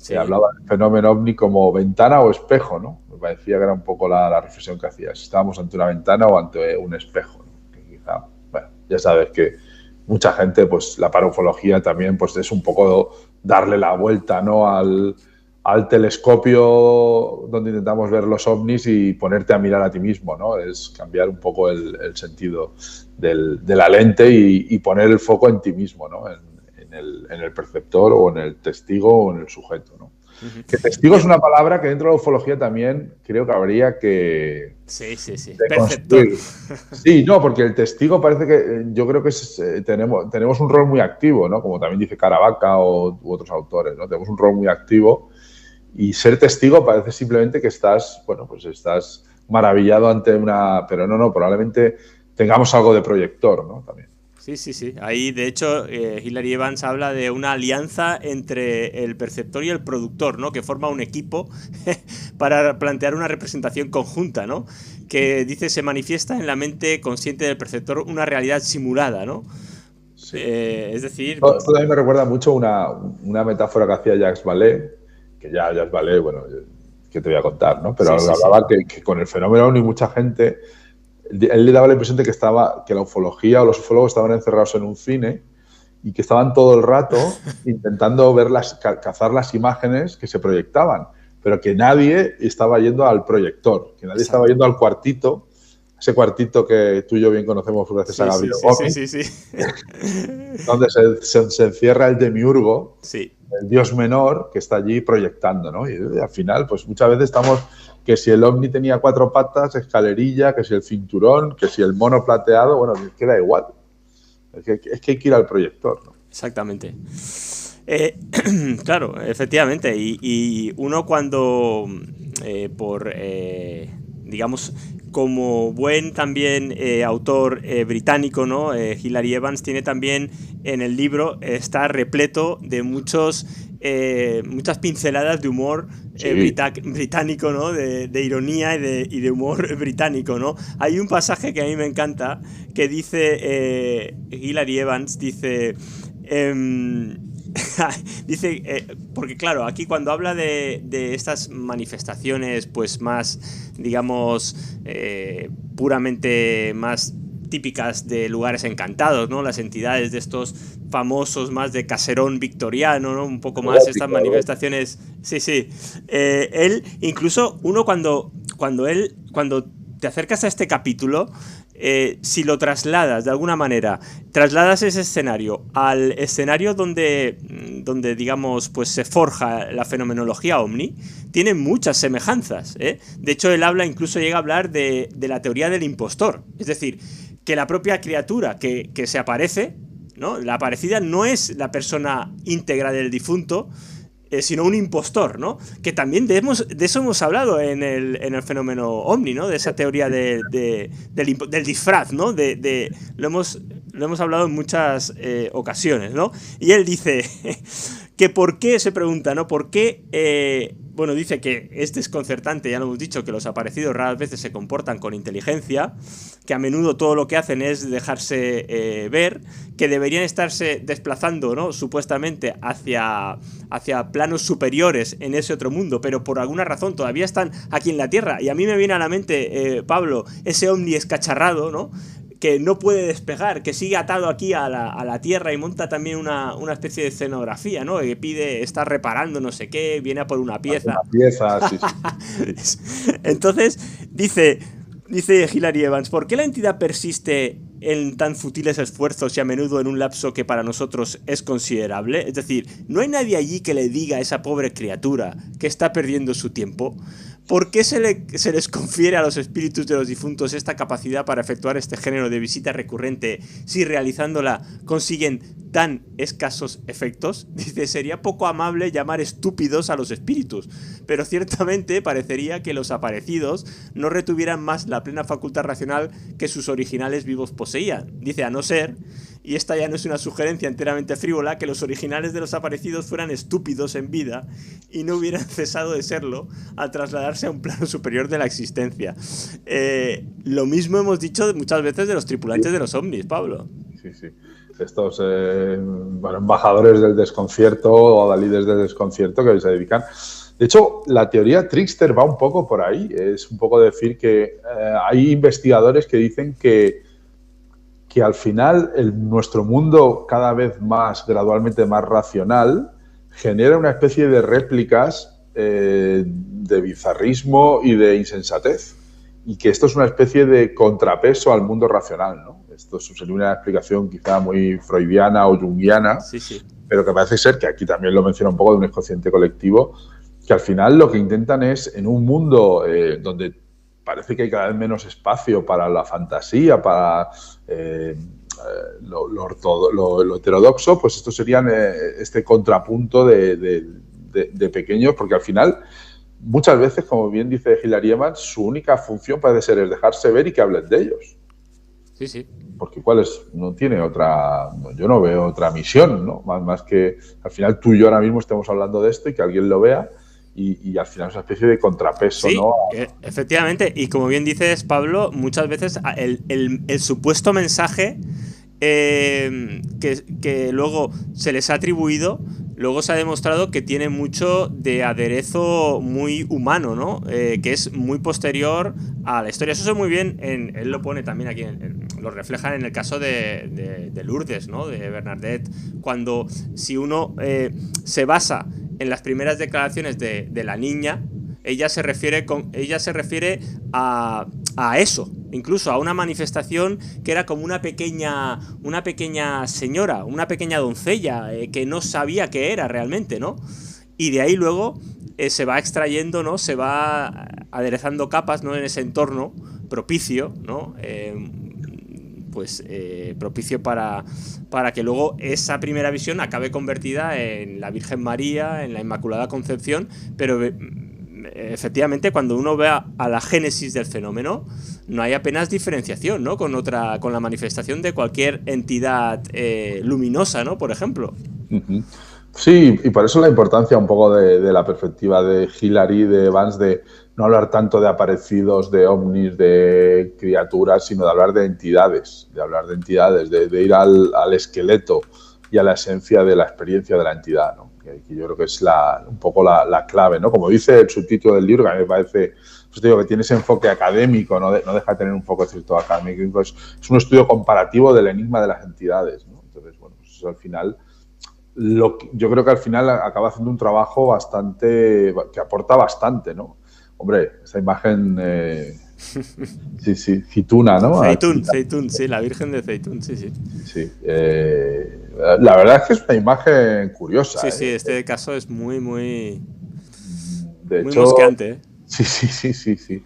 que hablaba del fenómeno ovni como ventana o espejo, ¿no? Me parecía que era un poco la reflexión que hacía, si estábamos ante una ventana o ante un espejo, ¿no? Que quizá, bueno, ya sabes que mucha gente, pues la parafología también pues es un poco darle la vuelta, ¿no?, al telescopio donde intentamos ver los ovnis y ponerte a mirar a ti mismo, ¿no? Es cambiar un poco el sentido de la lente y poner el foco en ti mismo, ¿no? En el perceptor o en el testigo o en el sujeto, ¿no? Que testigo es una palabra que dentro de la ufología también creo que habría que... Sí. Perceptor. Sí, no, porque el testigo parece que yo creo que tenemos un rol muy activo, ¿no? Como también dice Caravaca u otros autores, ¿no? Tenemos un rol muy activo y ser testigo parece simplemente que estás, bueno, pues estás maravillado ante una... Pero no, probablemente tengamos algo de proyector, ¿no? También. Sí. Ahí, de hecho, Hilary Evans habla de una alianza entre el perceptor y el productor, ¿no? Que forma un equipo para plantear una representación conjunta, ¿no? Que dice se manifiesta en la mente consciente del perceptor una realidad simulada, ¿no? Sí. Es decir... Esto también me recuerda mucho una metáfora que hacía Jacques Vallée, que ya Jacques Vallée, bueno, que te voy a contar, ¿no? Pero hablaba que con el fenómeno OVNI mucha gente... Él le daba la impresión de que la ufología o los ufólogos estaban encerrados en un cine y que estaban todo el rato intentando cazar las imágenes que se proyectaban, pero que nadie estaba yendo al proyector, que nadie estaba yendo al cuartito, ese cuartito que tú y yo bien conocemos gracias a Gabriel Gómez, donde se encierra el demiurgo, el dios menor, que está allí proyectando, ¿no? Y al final, pues muchas veces estamos... que si el ovni tenía 4 patas, escalerilla, que si el cinturón, que si el mono plateado, bueno, queda igual. Es que hay que ir al proyector, ¿no? Exactamente. Claro, efectivamente. Y uno cuando, digamos, como buen también autor británico, ¿no? Hilary Evans tiene también en el libro, está repleto de muchas pinceladas de humor británico, ¿no? De ironía y de humor británico, ¿no? Hay un pasaje que a mí me encanta que dice Hilary Evans, dice... porque claro, aquí cuando habla de estas manifestaciones pues más, digamos, puramente más típicas de lugares encantados, ¿no? Las entidades de estos famosos más de caserón victoriano, ¿no? Un poco más estas manifestaciones. Sí. Él, incluso uno cuando te acercas a este capítulo, si lo trasladas de alguna manera, trasladas ese escenario al escenario donde digamos, pues se forja la fenomenología OVNI, tiene muchas semejanzas, ¿eh? De hecho, él incluso llega a hablar de la teoría del impostor, es decir, que la propia criatura que se aparece, ¿no? La aparecida no es la persona íntegra del difunto, sino un impostor, ¿no? Que también de eso hemos hablado en el fenómeno OVNI, ¿no? De esa teoría del disfraz, ¿no? Lo hemos hablado en muchas ocasiones, ¿no? Y él dice que por qué, se pregunta, ¿no? ¿Por qué? Bueno, dice que es desconcertante, ya lo hemos dicho, que los aparecidos raras veces se comportan con inteligencia, que a menudo todo lo que hacen es dejarse ver, que deberían estarse desplazando, ¿no? Supuestamente hacia planos superiores en ese otro mundo, pero por alguna razón todavía están aquí en la Tierra. Y a mí me viene a la mente, Pablo, ese ovni escacharrado, ¿no? Que no puede despegar, que sigue atado aquí a la tierra y monta también una especie de escenografía, ¿no? Que pide, está reparando no sé qué, viene a por una pieza. Sí. Entonces, dice Hilary Evans, ¿por qué la entidad persiste en tan futiles esfuerzos y a menudo en un lapso que para nosotros es considerable? Es decir, ¿no hay nadie allí que le diga a esa pobre criatura que está perdiendo su tiempo? ¿Por qué se les confiere a los espíritus de los difuntos esta capacidad para efectuar este género de visita recurrente si realizándola consiguen tan escasos efectos? Dice, sería poco amable llamar estúpidos a los espíritus, pero ciertamente parecería que los aparecidos no retuvieran más la plena facultad racional que sus originales vivos poseían. Dice, a no ser, y esta ya no es una sugerencia enteramente frívola, que los originales de los aparecidos fueran estúpidos en vida y no hubieran cesado de serlo al trasladarse a un plano superior de la existencia. Lo mismo hemos dicho muchas veces de los tripulantes de los ovnis, Pablo. Sí. Estos embajadores del desconcierto o adalides del desconcierto que se dedican. De hecho, la teoría Trickster va un poco por ahí. Es un poco decir que hay investigadores que dicen que que al final nuestro mundo cada vez más, gradualmente más racional, genera una especie de réplicas de bizarrismo y de insensatez. Y que esto es una especie de contrapeso al mundo racional, ¿no? Esto sería una explicación quizá muy freudiana o junguiana, sí, sí, pero que parece ser, que aquí también lo menciona un poco de un inconsciente colectivo, que al final lo que intentan es, en un mundo donde parece que hay cada vez menos espacio para la fantasía, para lo heterodoxo, pues esto serían este contrapunto de pequeños, porque al final, muchas veces, como bien dice Hilary Evans, su única función parece ser es dejarse ver y que hablen de ellos. Sí, sí. Porque no tiene otra, yo no veo otra misión, ¿no? Más que al final tú y yo ahora mismo estemos hablando de esto y que alguien lo vea y al final es una especie de contrapeso, sí, ¿no? Efectivamente, y como bien dices, Pablo, muchas veces el supuesto mensaje que luego se les ha atribuido, luego se ha demostrado que tiene mucho de aderezo muy humano, ¿no? Que es muy posterior a la historia. Eso se ve muy bien, él lo pone también aquí, lo refleja en el caso de Lourdes, ¿no? De Bernadette, cuando si uno se basa en las primeras declaraciones de la niña, ella se refiere a eso, incluso a una manifestación que era como una pequeña señora, una pequeña doncella, que no sabía qué era realmente, ¿no? Y de ahí luego se va extrayendo, ¿no? Se va aderezando capas, ¿no? En ese entorno propicio, ¿no? Propicio para que luego esa primera visión acabe convertida en la Virgen María, en la Inmaculada Concepción, pero efectivamente cuando uno ve a la génesis del fenómeno no hay apenas diferenciación, ¿no? Con la manifestación de cualquier entidad luminosa, ¿no? Por ejemplo. Sí, y por eso la importancia un poco de la perspectiva de Hilary, de Evans, de no hablar tanto de aparecidos, de ovnis, de criaturas, sino de hablar de entidades, de ir al esqueleto y a la esencia de la experiencia de la entidad, ¿no? Que yo creo que es un poco la clave, ¿no? Como dice el subtítulo del libro, que a mí me parece, pues digo, que tiene ese enfoque académico, no deja de tener un poco cierto académico, es un estudio comparativo del enigma de las entidades, ¿no? Entonces, bueno, pues eso al final... yo creo que al final acaba haciendo un trabajo que aporta bastante, ¿no? Hombre, esa imagen, sí, Zituna, ¿no? Zeitún, sí, la Virgen de Zeitún, sí. Sí, la verdad es que es una imagen curiosa. Sí, este caso es muy de muy hecho, mosqueante, ¿eh? Sí.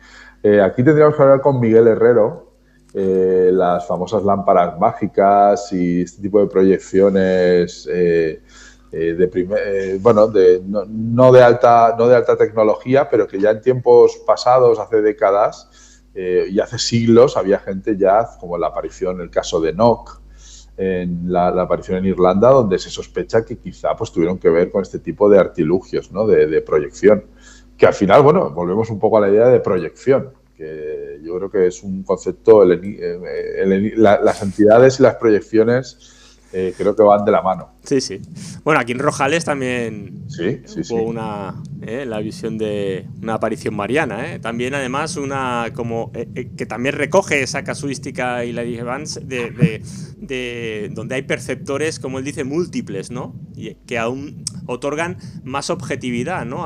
Aquí tendríamos que hablar con Miguel Herrero, las famosas lámparas mágicas y este tipo de proyecciones no de alta tecnología, pero que ya en tiempos pasados, hace décadas y hace siglos, había gente ya, como la aparición, el caso de Nock, en la aparición en Irlanda, donde se sospecha que quizá pues tuvieron que ver con este tipo de artilugios, ¿no? de proyección, que al final, bueno, volvemos un poco a la idea de proyección, que yo creo que es un concepto, las entidades y las proyecciones creo que van de la mano. Sí. Bueno, aquí en Rojales también hubo la visión de una aparición mariana, ¿eh? También, además, que también recoge esa casuística Hilary Evans de donde hay perceptores, como él dice, múltiples, ¿no? Y que aún otorgan más objetividad, ¿no?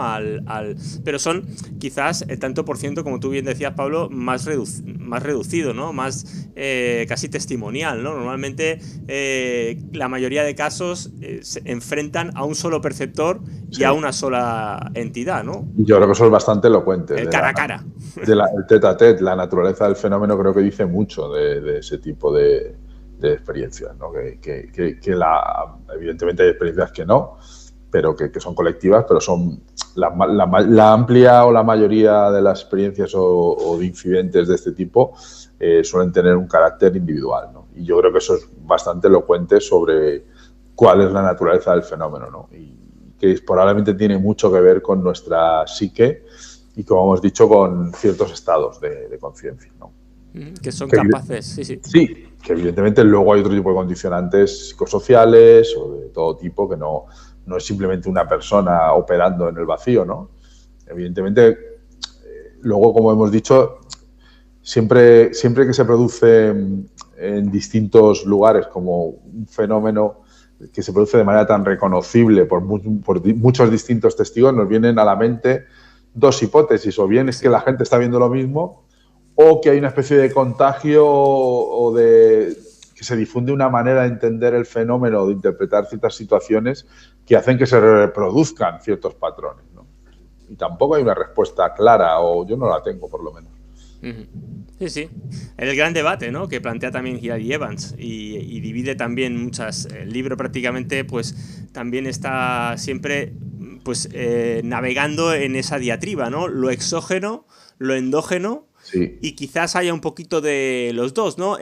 Pero son quizás el tanto por ciento, como tú bien decías, Pablo, más reducido, ¿no? Más casi testimonial, ¿no? Normalmente la mayoría de casos se enfrentan a un solo perceptor y a una sola entidad, ¿no? Yo creo que eso es bastante elocuente. El cara a cara. El tete a tete, la naturaleza del fenómeno creo que dice mucho de ese tipo de experiencias, ¿no? Evidentemente hay experiencias que no, pero que son colectivas, pero son la amplia o la mayoría de las experiencias o de incidentes de este tipo suelen tener un carácter individual, ¿no? Y yo creo que eso es bastante elocuente sobre cuál es la naturaleza del fenómeno, ¿no? Y que probablemente tiene mucho que ver con nuestra psique y, como hemos dicho, con ciertos estados de conciencia, ¿no? Que son capaces, sí. Sí, que evidentemente luego hay otro tipo de condicionantes psicosociales o de todo tipo, que no es simplemente una persona operando en el vacío, ¿no? Evidentemente, luego, como hemos dicho, siempre que se produce en distintos lugares como un fenómeno que se produce de manera tan reconocible por muchos distintos testigos, nos vienen a la mente dos hipótesis, o bien es que la gente está viendo lo mismo, o que hay una especie de contagio o de que se difunde una manera de entender el fenómeno o de interpretar ciertas situaciones que hacen que se reproduzcan ciertos patrones, ¿no? Y tampoco hay una respuesta clara, o yo no la tengo por lo menos. Sí, sí. El gran debate, ¿no?, que plantea también Hilary Evans y divide también muchas. El libro prácticamente, pues, también está siempre, pues, navegando en esa diatriba, ¿no? Lo exógeno, lo endógeno. Sí. Y quizás haya un poquito de los dos, ¿no?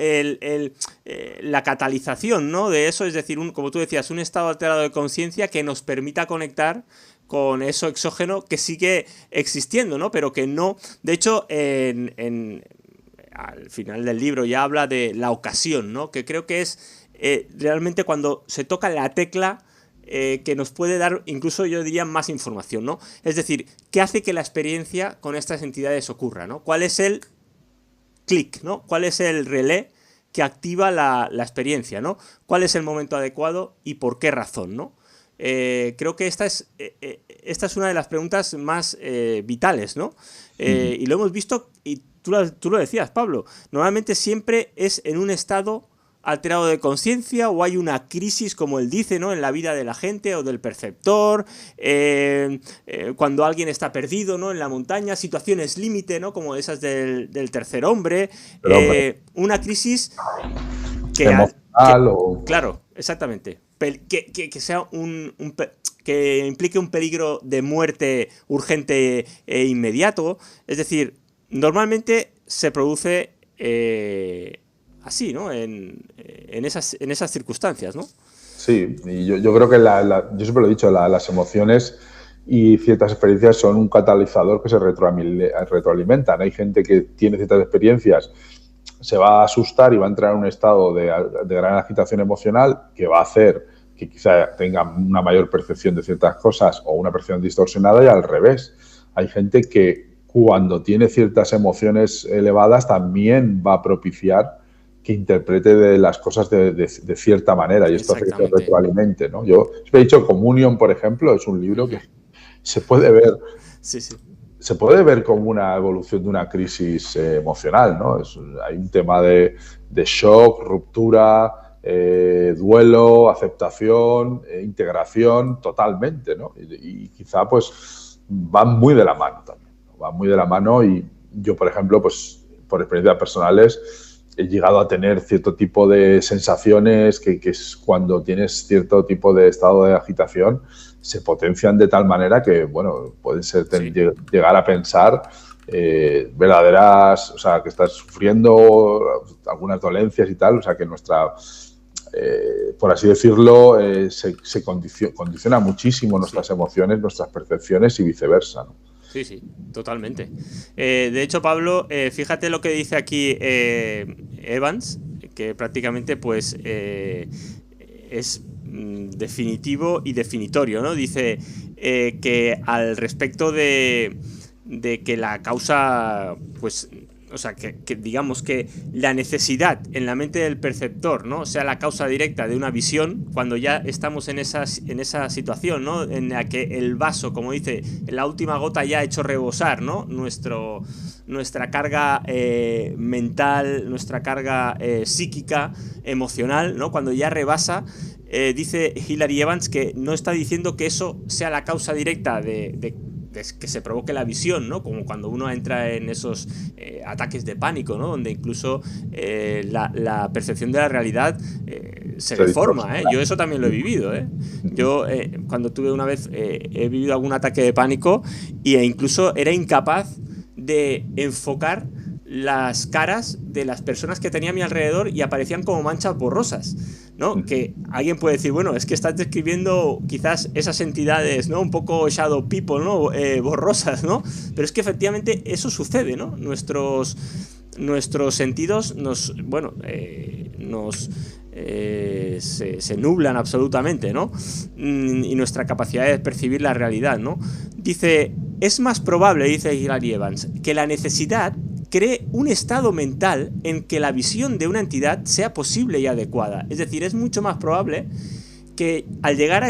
La catalización, ¿no?, de eso, es decir, como tú decías, un estado alterado de conciencia que nos permita conectar con eso exógeno que sigue existiendo, ¿no? Pero que no... De hecho, al final del libro ya habla de la ocasión, ¿no? Que creo que es realmente cuando se toca la tecla que nos puede dar, incluso yo diría, más información, ¿no? Es decir, ¿qué hace que la experiencia con estas entidades ocurra, ¿no? ¿Cuál es el clic, ¿no? ¿Cuál es el relé que activa la experiencia, ¿no? ¿Cuál es el momento adecuado y por qué razón, ¿no? Creo que esta es una de las preguntas más vitales, ¿no? Y lo hemos visto, y tú lo decías, Pablo, normalmente siempre es en un estado alterado de conciencia, o hay una crisis, como él dice, ¿no?, en la vida de la gente o del perceptor, cuando alguien está perdido, ¿no?, en la montaña, situaciones límite, ¿no?, como esas del tercer hombre, una crisis que claro, exactamente, que sea que implique un peligro de muerte urgente e inmediato. Es decir, normalmente se produce así, ¿no? En esas circunstancias, ¿no? Sí, y yo creo que yo siempre lo he dicho, las emociones y ciertas experiencias son un catalizador que se retroalimentan. Hay gente que tiene ciertas experiencias, se va a asustar y va a entrar en un estado de gran agitación emocional que va a hacer que quizá tenga una mayor percepción de ciertas cosas o una percepción distorsionada, y al revés. Hay gente que cuando tiene ciertas emociones elevadas también va a propiciar que interprete de las cosas de cierta manera, y esto hace que se retroalimente, ¿no? Yo he dicho, Communion, por ejemplo, es un libro que se puede ver... Sí, sí. Se puede ver como una evolución de una crisis emocional, ¿no? Hay un tema de shock, ruptura, duelo, aceptación, integración, totalmente, ¿no? Y quizá, pues, van muy de la mano también, ¿no? Van muy de la mano, y yo, por ejemplo, pues, por experiencias personales, he llegado a tener cierto tipo de sensaciones que es cuando tienes cierto tipo de estado de agitación, se potencian de tal manera que, bueno, puede ser llegar a pensar verdaderas, o sea, que estás sufriendo algunas dolencias y tal, o sea, que nuestra, por así decirlo, se condiciona muchísimo nuestras emociones, nuestras percepciones y viceversa, ¿no? Sí, sí, totalmente. De hecho, Pablo, fíjate lo que dice aquí Evans, que prácticamente, pues, es definitivo y definitorio, ¿no? Dice que al respecto de que la causa, pues, o sea, que digamos que la necesidad en la mente del perceptor, ¿no?, sea la causa directa de una visión, cuando ya estamos en esa situación, ¿no?, en la que el vaso, como dice, la última gota ya ha hecho rebosar, ¿no?, nuestra carga mental, nuestra carga psíquica, emocional, ¿no?, cuando ya rebasa. Dice Hilary Evans que no está diciendo que eso sea la causa directa de que se provoque la visión, ¿no?, como cuando uno entra en esos ataques de pánico, ¿no?, donde incluso la percepción de la realidad se deforma, ¿eh? Yo eso también lo he vivido, ¿eh? Yo cuando tuve una vez, he vivido algún ataque de pánico e incluso era incapaz de enfocar las caras de las personas que tenía a mi alrededor y aparecían como manchas borrosas, ¿no? Que alguien puede decir, bueno, es que estás describiendo quizás esas entidades, ¿no?, un poco shadow people, ¿no?, borrosas, ¿no? Pero es que efectivamente eso sucede, ¿no? Nuestros sentidos se nublan absolutamente, ¿no? Y nuestra capacidad de percibir la realidad, ¿no? Dice, es más probable, dice Hilary Evans, que la necesidad cree un estado mental en que la visión de una entidad sea posible y adecuada. Es decir, es mucho más probable que al llegar a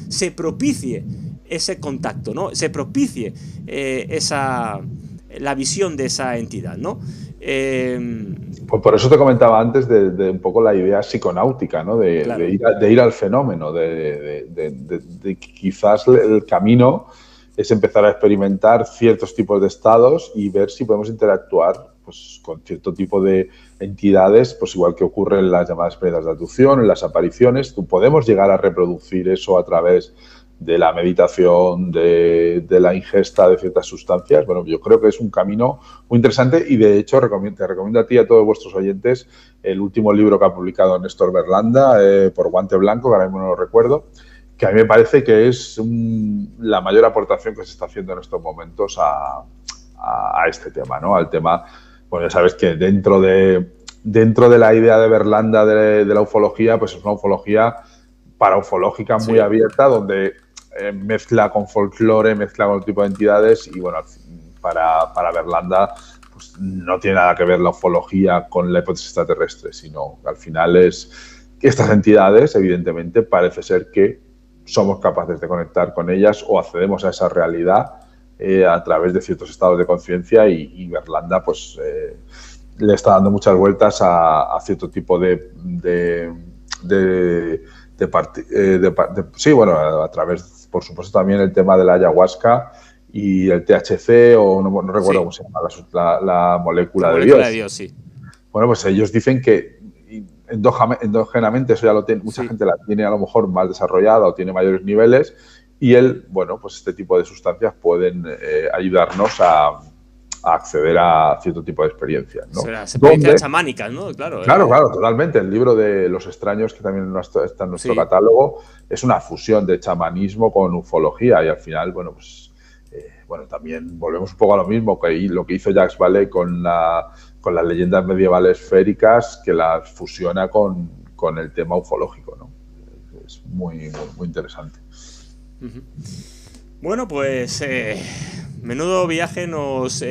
se propicie ese contacto, ¿no? Se propicie la visión de esa entidad, ¿no? Pues por eso te comentaba antes de un poco la idea psiconáutica, ¿no? Claro. De ir al fenómeno, de quizás el camino es empezar a experimentar ciertos tipos de estados y ver si podemos interactuar pues, con cierto tipo de entidades, pues igual que ocurre en las llamadas experiencias de abducción, en las apariciones, podemos llegar a reproducir eso a través de la meditación, de la ingesta de ciertas sustancias. Bueno, yo creo que es un camino muy interesante y de hecho te recomiendo a ti y a todos vuestros oyentes el último libro que ha publicado Néstor Berlanda, por Guante Blanco, que ahora mismo no lo recuerdo, que a mí me parece que es la mayor aportación que se está haciendo en estos momentos a este tema, ¿no? Al tema, bueno, ya sabes que dentro de la idea de Berlanda de la ufología, pues es una ufología paraufológica muy abierta, donde mezcla con folclore, mezcla con otro tipo de entidades y, bueno, para Berlanda pues, no tiene nada que ver la ufología con la hipótesis extraterrestre, sino que al final es que estas entidades, evidentemente, parece ser que somos capaces de conectar con ellas o accedemos a esa realidad a través de ciertos estados de conciencia y Berlanda pues le está dando muchas vueltas a cierto tipo sí, bueno, a través, por supuesto, también el tema de la ayahuasca y el THC, o no recuerdo cómo se llama, la molécula de Dios. Sí. Bueno, pues ellos dicen que endógenamente eso ya lo tiene, mucha gente la tiene a lo mejor más desarrollada o tiene mayores niveles y pues este tipo de sustancias pueden ayudarnos a acceder a cierto tipo de experiencias, ¿no? Experiencias chamánicas, ¿no? Claro, totalmente. El libro de Los extraños, que también está en nuestro catálogo, es una fusión de chamanismo con ufología y al final, bueno, pues también volvemos un poco a lo mismo que lo que hizo Jacques Vallée con las leyendas medievales féricas, que las fusiona con el tema ufológico, ¿no? Es muy, muy, muy interesante. Uh-huh. Bueno, pues menudo viaje nos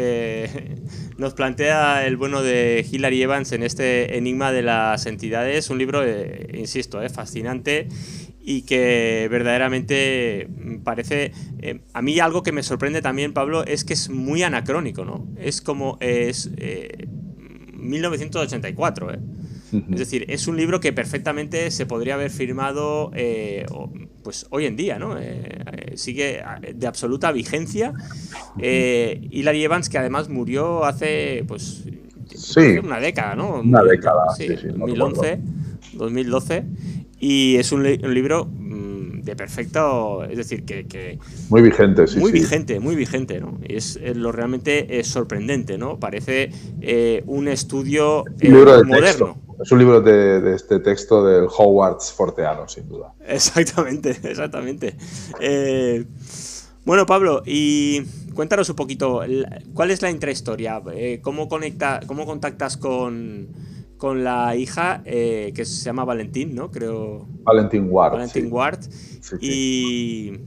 plantea el bueno de Hilary Evans en este Enigma de las entidades, un libro, insisto, fascinante y que verdaderamente parece... a mí algo que me sorprende también, Pablo, es que es muy anacrónico, ¿no? Es como... es 1984, Es decir, es un libro que perfectamente se podría haber firmado pues hoy en día, ¿no? Sigue de absoluta vigencia. Hilary Evans, que además murió hace, pues, una década, ¿no? Una década, sí, 2012. Y es un libro de perfecto, es decir, que muy vigente, sí. Muy vigente, ¿no? Es lo realmente sorprendente, ¿no? Parece un estudio moderno. Texto. Es un libro de este texto del Hogwarts forteano, sin duda. Exactamente. Bueno, Pablo, y cuéntanos un poquito, ¿cuál es la intrahistoria? ¿Cómo contactas con la hija, que se llama Valentín, ¿no? Creo. Valentín Ward. Sí.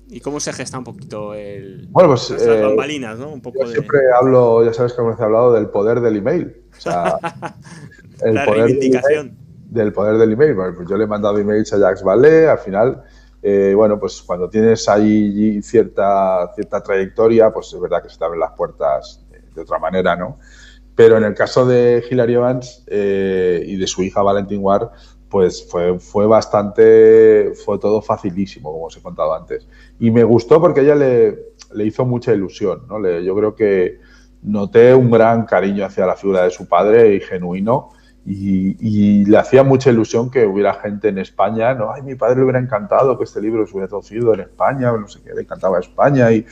¿Y cómo se gesta un poquito las bambalinas, ¿no? Un poco yo siempre hablo, ya sabes que alguna vez he hablado del poder del email. O sea, la reivindicación. Del poder del email. Bueno, pues yo le he mandado emails a Jacques Vallée, al final, pues cuando tienes ahí cierta trayectoria, pues es verdad que se te abren las puertas de otra manera, ¿no? Pero en el caso de Hilary Evans y de su hija Valentín Ward, pues fue todo facilísimo, como os he contado antes. Y me gustó porque a ella le hizo mucha ilusión, ¿no? Yo creo que noté un gran cariño hacia la figura de su padre y genuino, y le hacía mucha ilusión que hubiera gente en España, ¿no? Ay, mi padre le hubiera encantado que este libro se hubiera traducido en España, no sé qué, le encantaba España, y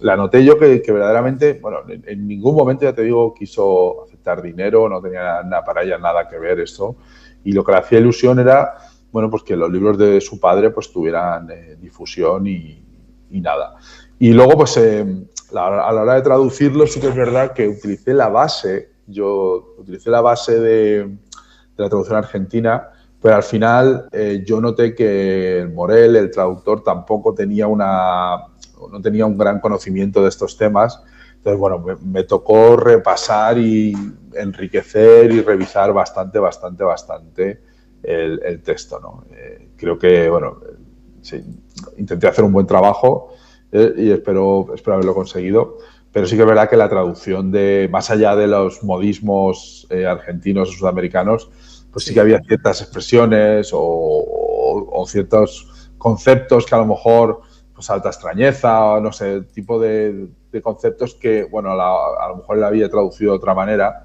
la noté yo que verdaderamente, bueno, en ningún momento, ya te digo, quiso aceptar dinero, no tenía para ella nada que ver esto, y lo que le hacía ilusión era, bueno, pues que los libros de su padre pues tuvieran difusión y nada. Y luego, pues a la hora de traducirlo, sí que es verdad que utilicé la base de la traducción argentina, pero al final yo noté que Morel, el traductor, tampoco tenía no tenía un gran conocimiento de estos temas Entonces, bueno, me tocó repasar y enriquecer y revisar bastante el texto, ¿no? Creo que, bueno, sí, intenté hacer un buen trabajo y espero haberlo conseguido, pero sí que es verdad que la traducción más allá de los modismos argentinos o sudamericanos, pues sí que había ciertas expresiones o ciertos conceptos que a lo mejor, pues alta extrañeza, o no sé, tipo de conceptos que, bueno, a lo mejor la había traducido de otra manera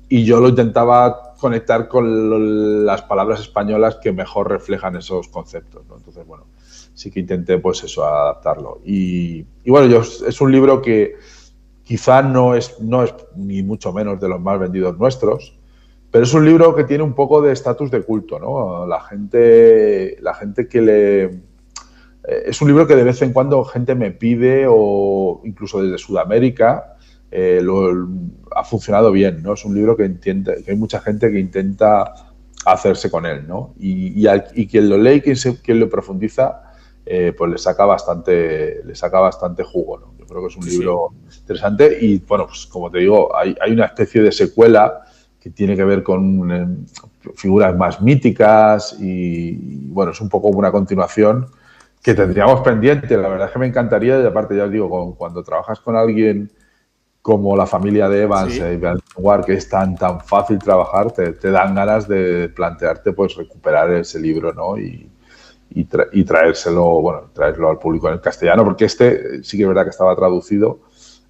y yo lo intentaba conectar con las palabras españolas que mejor reflejan esos conceptos, ¿no? Entonces, bueno, sí que intenté, pues eso, adaptarlo. Y bueno, es un libro que quizá no es ni mucho menos de los más vendidos nuestros, pero es un libro que tiene un poco de estatus de culto, ¿no? La gente que es un libro que de vez en cuando gente me pide, o incluso desde Sudamérica, ha funcionado bien, ¿no? Es un libro que hay mucha gente que intenta hacerse con él, ¿no? Y quien lo lee y quien lo profundiza, pues le saca bastante jugo, ¿no? Yo creo que es un libro interesante y, bueno, pues como te digo, hay una especie de secuela que tiene que ver con figuras más míticas y, bueno, es un poco una continuación que tendríamos pendiente. La verdad es que me encantaría, y aparte ya os digo, cuando trabajas con alguien como la familia de Evans, que es tan fácil trabajar, te dan ganas de plantearte pues recuperar ese libro, ¿no? Y traerlo al público en el castellano, porque este sí que es verdad que estaba traducido,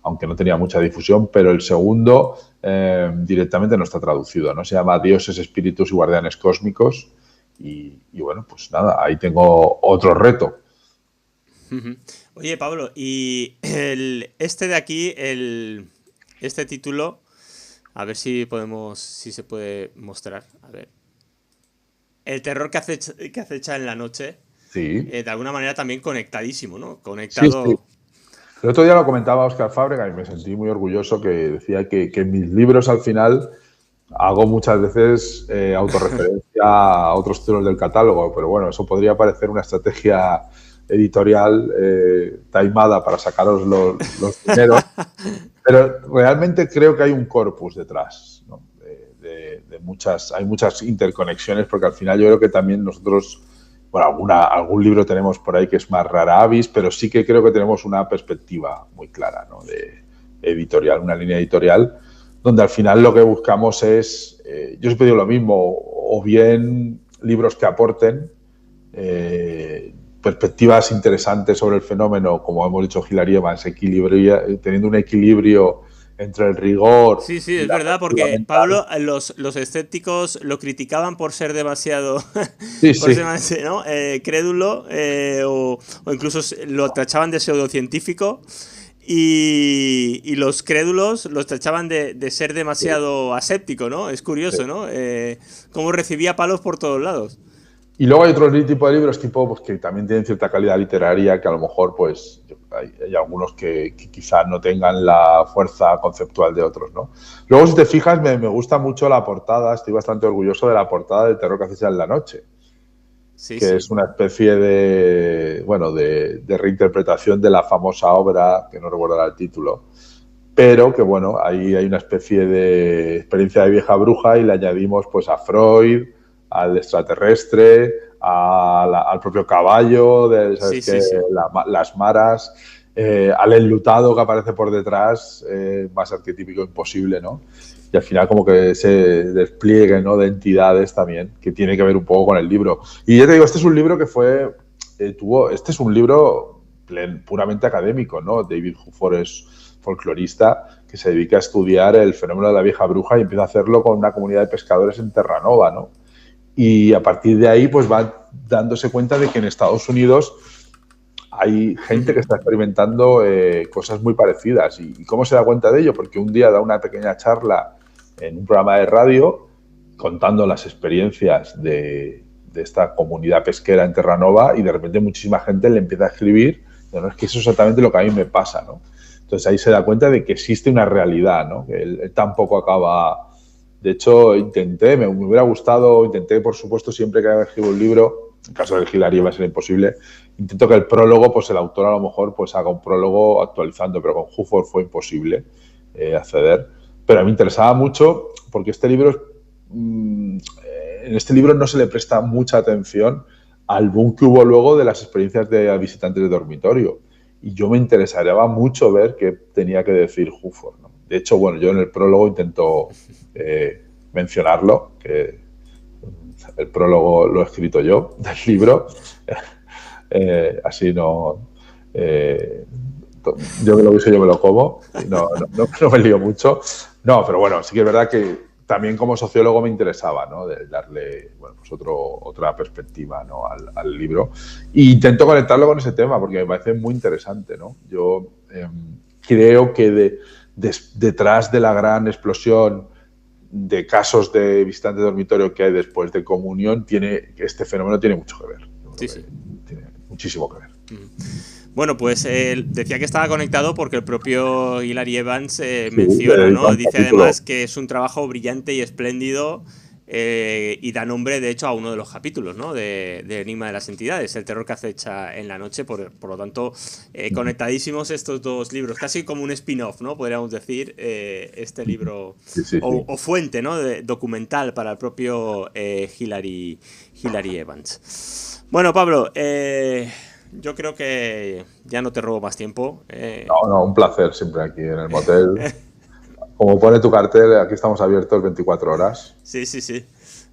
aunque no tenía mucha difusión, pero el segundo directamente no está traducido, ¿no? Se llama Dioses, Espíritus y Guardianes Cósmicos y bueno, pues nada, ahí tengo otro reto. Oye, Pablo, y este de aquí, este título, a ver si se puede mostrar. A ver. El terror que acecha en la noche, Sí. de alguna manera también conectadísimo, ¿no? Conectado. Sí. El otro día lo comentaba Óscar Fábrega y me sentí muy orgulloso, que decía que en mis libros al final hago muchas veces autorreferencia a otros títulos del catálogo, pero bueno, eso podría parecer una estrategia editorial taimada para sacaros los dineros, pero realmente creo que hay un corpus detrás, ¿no? Hay muchas interconexiones, porque al final yo creo que también nosotros, bueno, algún libro tenemos por ahí que es más rara avis, pero sí que creo que tenemos una perspectiva muy clara, ¿no? De editorial, una línea editorial, donde al final lo que buscamos es, yo siempre digo lo mismo, o bien libros que aporten perspectivas interesantes sobre el fenómeno, como hemos dicho Hilary Evans, teniendo un equilibrio entre el rigor. Sí, es verdad, porque Pablo, los escépticos lo criticaban por ser demasiado, ¿no? Crédulo, o incluso lo tachaban de pseudocientífico. Y los crédulos los tachaban de ser demasiado aséptico, ¿no? Es curioso, ¿no? Cómo recibía palos por todos lados. Y luego hay otro tipo de libros pues, que también tienen cierta calidad literaria, que a lo mejor pues hay algunos que quizás no tengan la fuerza conceptual de otros, ¿no? Luego, si te fijas, me gusta mucho la portada, estoy bastante orgulloso de la portada del Terror que acecha en la noche. Es una especie de reinterpretación de la famosa obra, que no recuerdo el título, pero que, bueno, ahí hay una especie de experiencia de vieja bruja y le añadimos pues a Freud, al extraterrestre, al propio caballo, las maras, al enlutado que aparece por detrás, más arquetípico imposible, ¿no? Y al final como que ese despliegue, ¿no?, de entidades también, que tiene que ver un poco con el libro. Y ya te digo, este es un libro que este es un libro puramente académico, ¿no? David Hufford es folclorista que se dedica a estudiar el fenómeno de la vieja bruja y empieza a hacerlo con una comunidad de pescadores en Terranova, ¿no? Y a partir de ahí pues va dándose cuenta de que en Estados Unidos hay gente que está experimentando cosas muy parecidas. ¿Y cómo se da cuenta de ello? Porque un día da una pequeña charla en un programa de radio contando las experiencias de esta comunidad pesquera en Terranova y de repente muchísima gente le empieza a escribir, no, es que eso es exactamente lo que a mí me pasa, ¿no? Entonces ahí se da cuenta de que existe una realidad, ¿no? Que él tampoco acaba... De hecho, me hubiera gustado, por supuesto, siempre que escribo un libro, En caso de Hilary va a ser imposible. Intento que el prólogo, pues el autor a lo mejor pues haga un prólogo actualizando, pero con Huford fue imposible acceder. Pero a mí me interesaba mucho porque en este libro no se le presta mucha atención al boom que hubo luego de las experiencias de visitantes de dormitorio. Y yo me interesaría mucho ver qué tenía que decir Huford, ¿no? De hecho, bueno, yo en el prólogo intento mencionarlo, que el prólogo lo he escrito yo del libro. Así no... yo me lo uso, yo me lo como. Y no me lío mucho. No, pero bueno, sí que es verdad que también como sociólogo me interesaba, ¿no? De darle, bueno, pues otra perspectiva, ¿no? al libro. E intento conectarlo con ese tema porque me parece muy interesante, ¿no? Yo creo que detrás de la gran explosión de casos de visitantes de dormitorio que hay después de comunión, este fenómeno tiene mucho que ver. Sí. Tiene muchísimo que ver. Bueno, pues decía que estaba conectado porque el propio Hilary Evans menciona, ¿no? Dice además que es un trabajo brillante y espléndido y da nombre, de hecho, a uno de los capítulos, ¿no? de Enigma de las Entidades, el terror que acecha en la noche. Por lo tanto, conectadísimos estos dos libros, casi como un spin-off, ¿no? Podríamos decir, este libro o fuente, ¿no? Documental para el propio Hilary Evans. Bueno, Pablo, yo creo que ya no te robo más tiempo. No, un placer siempre aquí en el motel. Como pone tu cartel, aquí estamos abiertos 24 horas. Sí.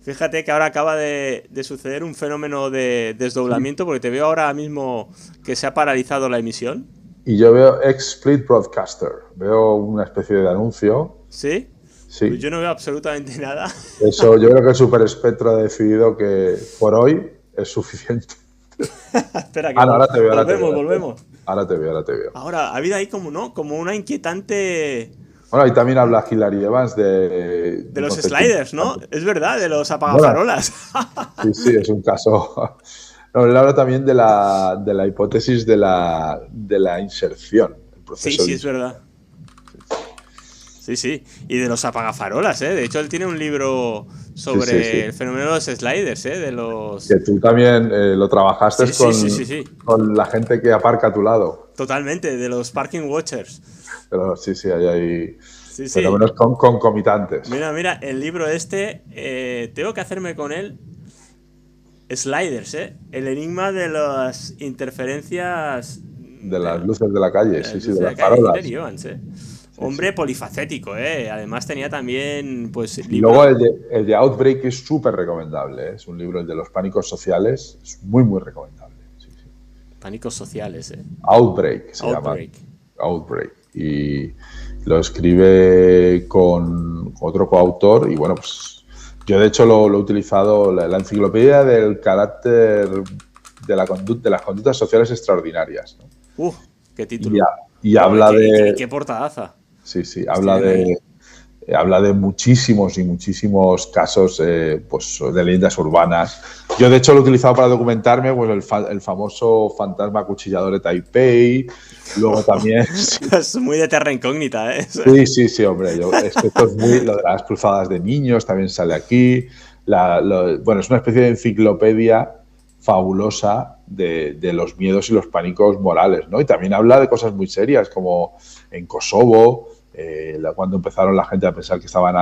Fíjate que ahora acaba de suceder un fenómeno de desdoblamiento, porque te veo ahora mismo que se ha paralizado la emisión. Y yo veo Split Broadcaster. Veo una especie de anuncio. ¿Sí? Sí. Pues yo no veo absolutamente nada. Eso, yo creo que el Super Espectro ha decidido que por hoy es suficiente. Espera, que ahora te veo, volvemos. Ahora te veo. Ahora, ha habido ahí como una inquietante... Bueno, y también habla Hilary Evans de los sliders, ¿no? Es verdad, de los apagafarolas. Bueno, sí, es un caso... No, él habla también de la hipótesis de la inserción. El proceso sí, es verdad. Sí. Y de los apagafarolas, ¿eh? De hecho, él tiene un libro sobre el fenómeno de los sliders, de los... Que tú también lo trabajaste con la gente que aparca a tu lado. Totalmente, de los parking watchers. Pero sí, hay fenómenos concomitantes. Mira, el libro tengo que hacerme con él. Sliders, el enigma de las interferencias... De las luces de la calle, de las farolas. Hombre polifacético, además tenía también pues y luego el de Outbreak es súper recomendable, es un libro, el de los pánicos sociales, es muy recomendable. Pánicos sociales, Outbreak se llama. Outbreak. Y lo escribe con otro coautor y bueno, pues yo de hecho lo he utilizado, la enciclopedia del carácter de las conductas sociales extraordinarias, ¿no? Qué título. Y habla de... ¿Qué portadaza? Sí, habla de muchísimos casos pues, de leyendas urbanas. Yo, de hecho, lo he utilizado para documentarme, pues, el famoso fantasma acuchillador de Taipei. Luego también... Es muy de terra incógnita, Sí, hombre. Esto es muy... Lo de las cruzadas de niños también sale aquí. Bueno, es una especie de enciclopedia fabulosa de los miedos y los pánicos morales, ¿no? Y también habla de cosas muy serias, como en Kosovo, cuando empezaron la gente a pensar que estaban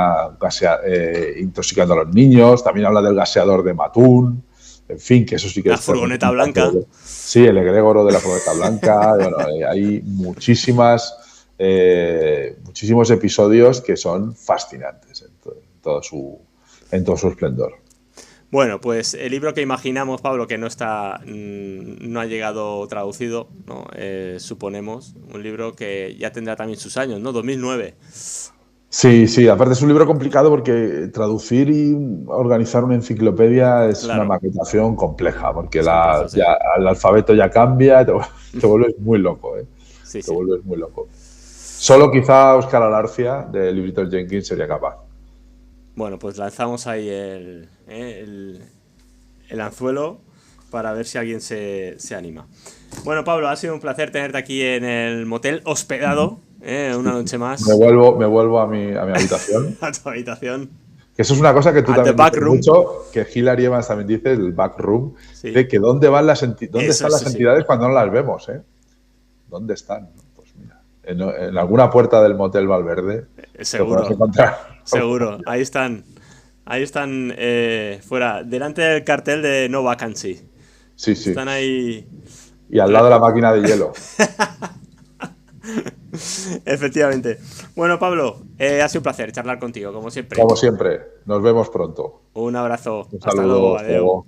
intoxicando a los niños. También habla del gaseador de Matún, en fin, que eso sí que la furgoneta blanca. Sí, el egregoro de la furgoneta blanca. Bueno, hay muchísimos episodios que son fascinantes en todo su esplendor. Bueno, pues el libro que imaginamos, Pablo, que no ha llegado traducido, ¿no? Suponemos, un libro que ya tendrá también sus años, ¿no? 2009. Sí, aparte es un libro complicado porque traducir y organizar una enciclopedia es una maquetación compleja, porque el alfabeto ya cambia, te vuelves muy loco, te vuelves muy loco. Solo quizá Óscar Alarcia, de Libritos Jenkins, sería capaz. Bueno, pues lanzamos ahí el anzuelo para ver si alguien se anima. Bueno, Pablo, ha sido un placer tenerte aquí en el motel hospedado, una noche más. Me vuelvo a mi habitación. A tu habitación. Que eso es una cosa que tú también dices Backroom. mucho, que Hilary Evans también dice, el backroom, Sí. de que dónde están las entidades cuando no las vemos, ¿eh? ¿Dónde están? Pues mira, en alguna puerta del motel Valverde Seguro. lo podemos encontrar. Seguro, ahí están. Ahí están fuera, delante del cartel de No Vacancy. Sí, sí. Están ahí. Y al lado de la máquina de hielo. Efectivamente. Bueno, Pablo, ha sido un placer charlar contigo, como siempre. Como siempre, nos vemos pronto. Un abrazo. Un Hasta luego. saludo. Adiós.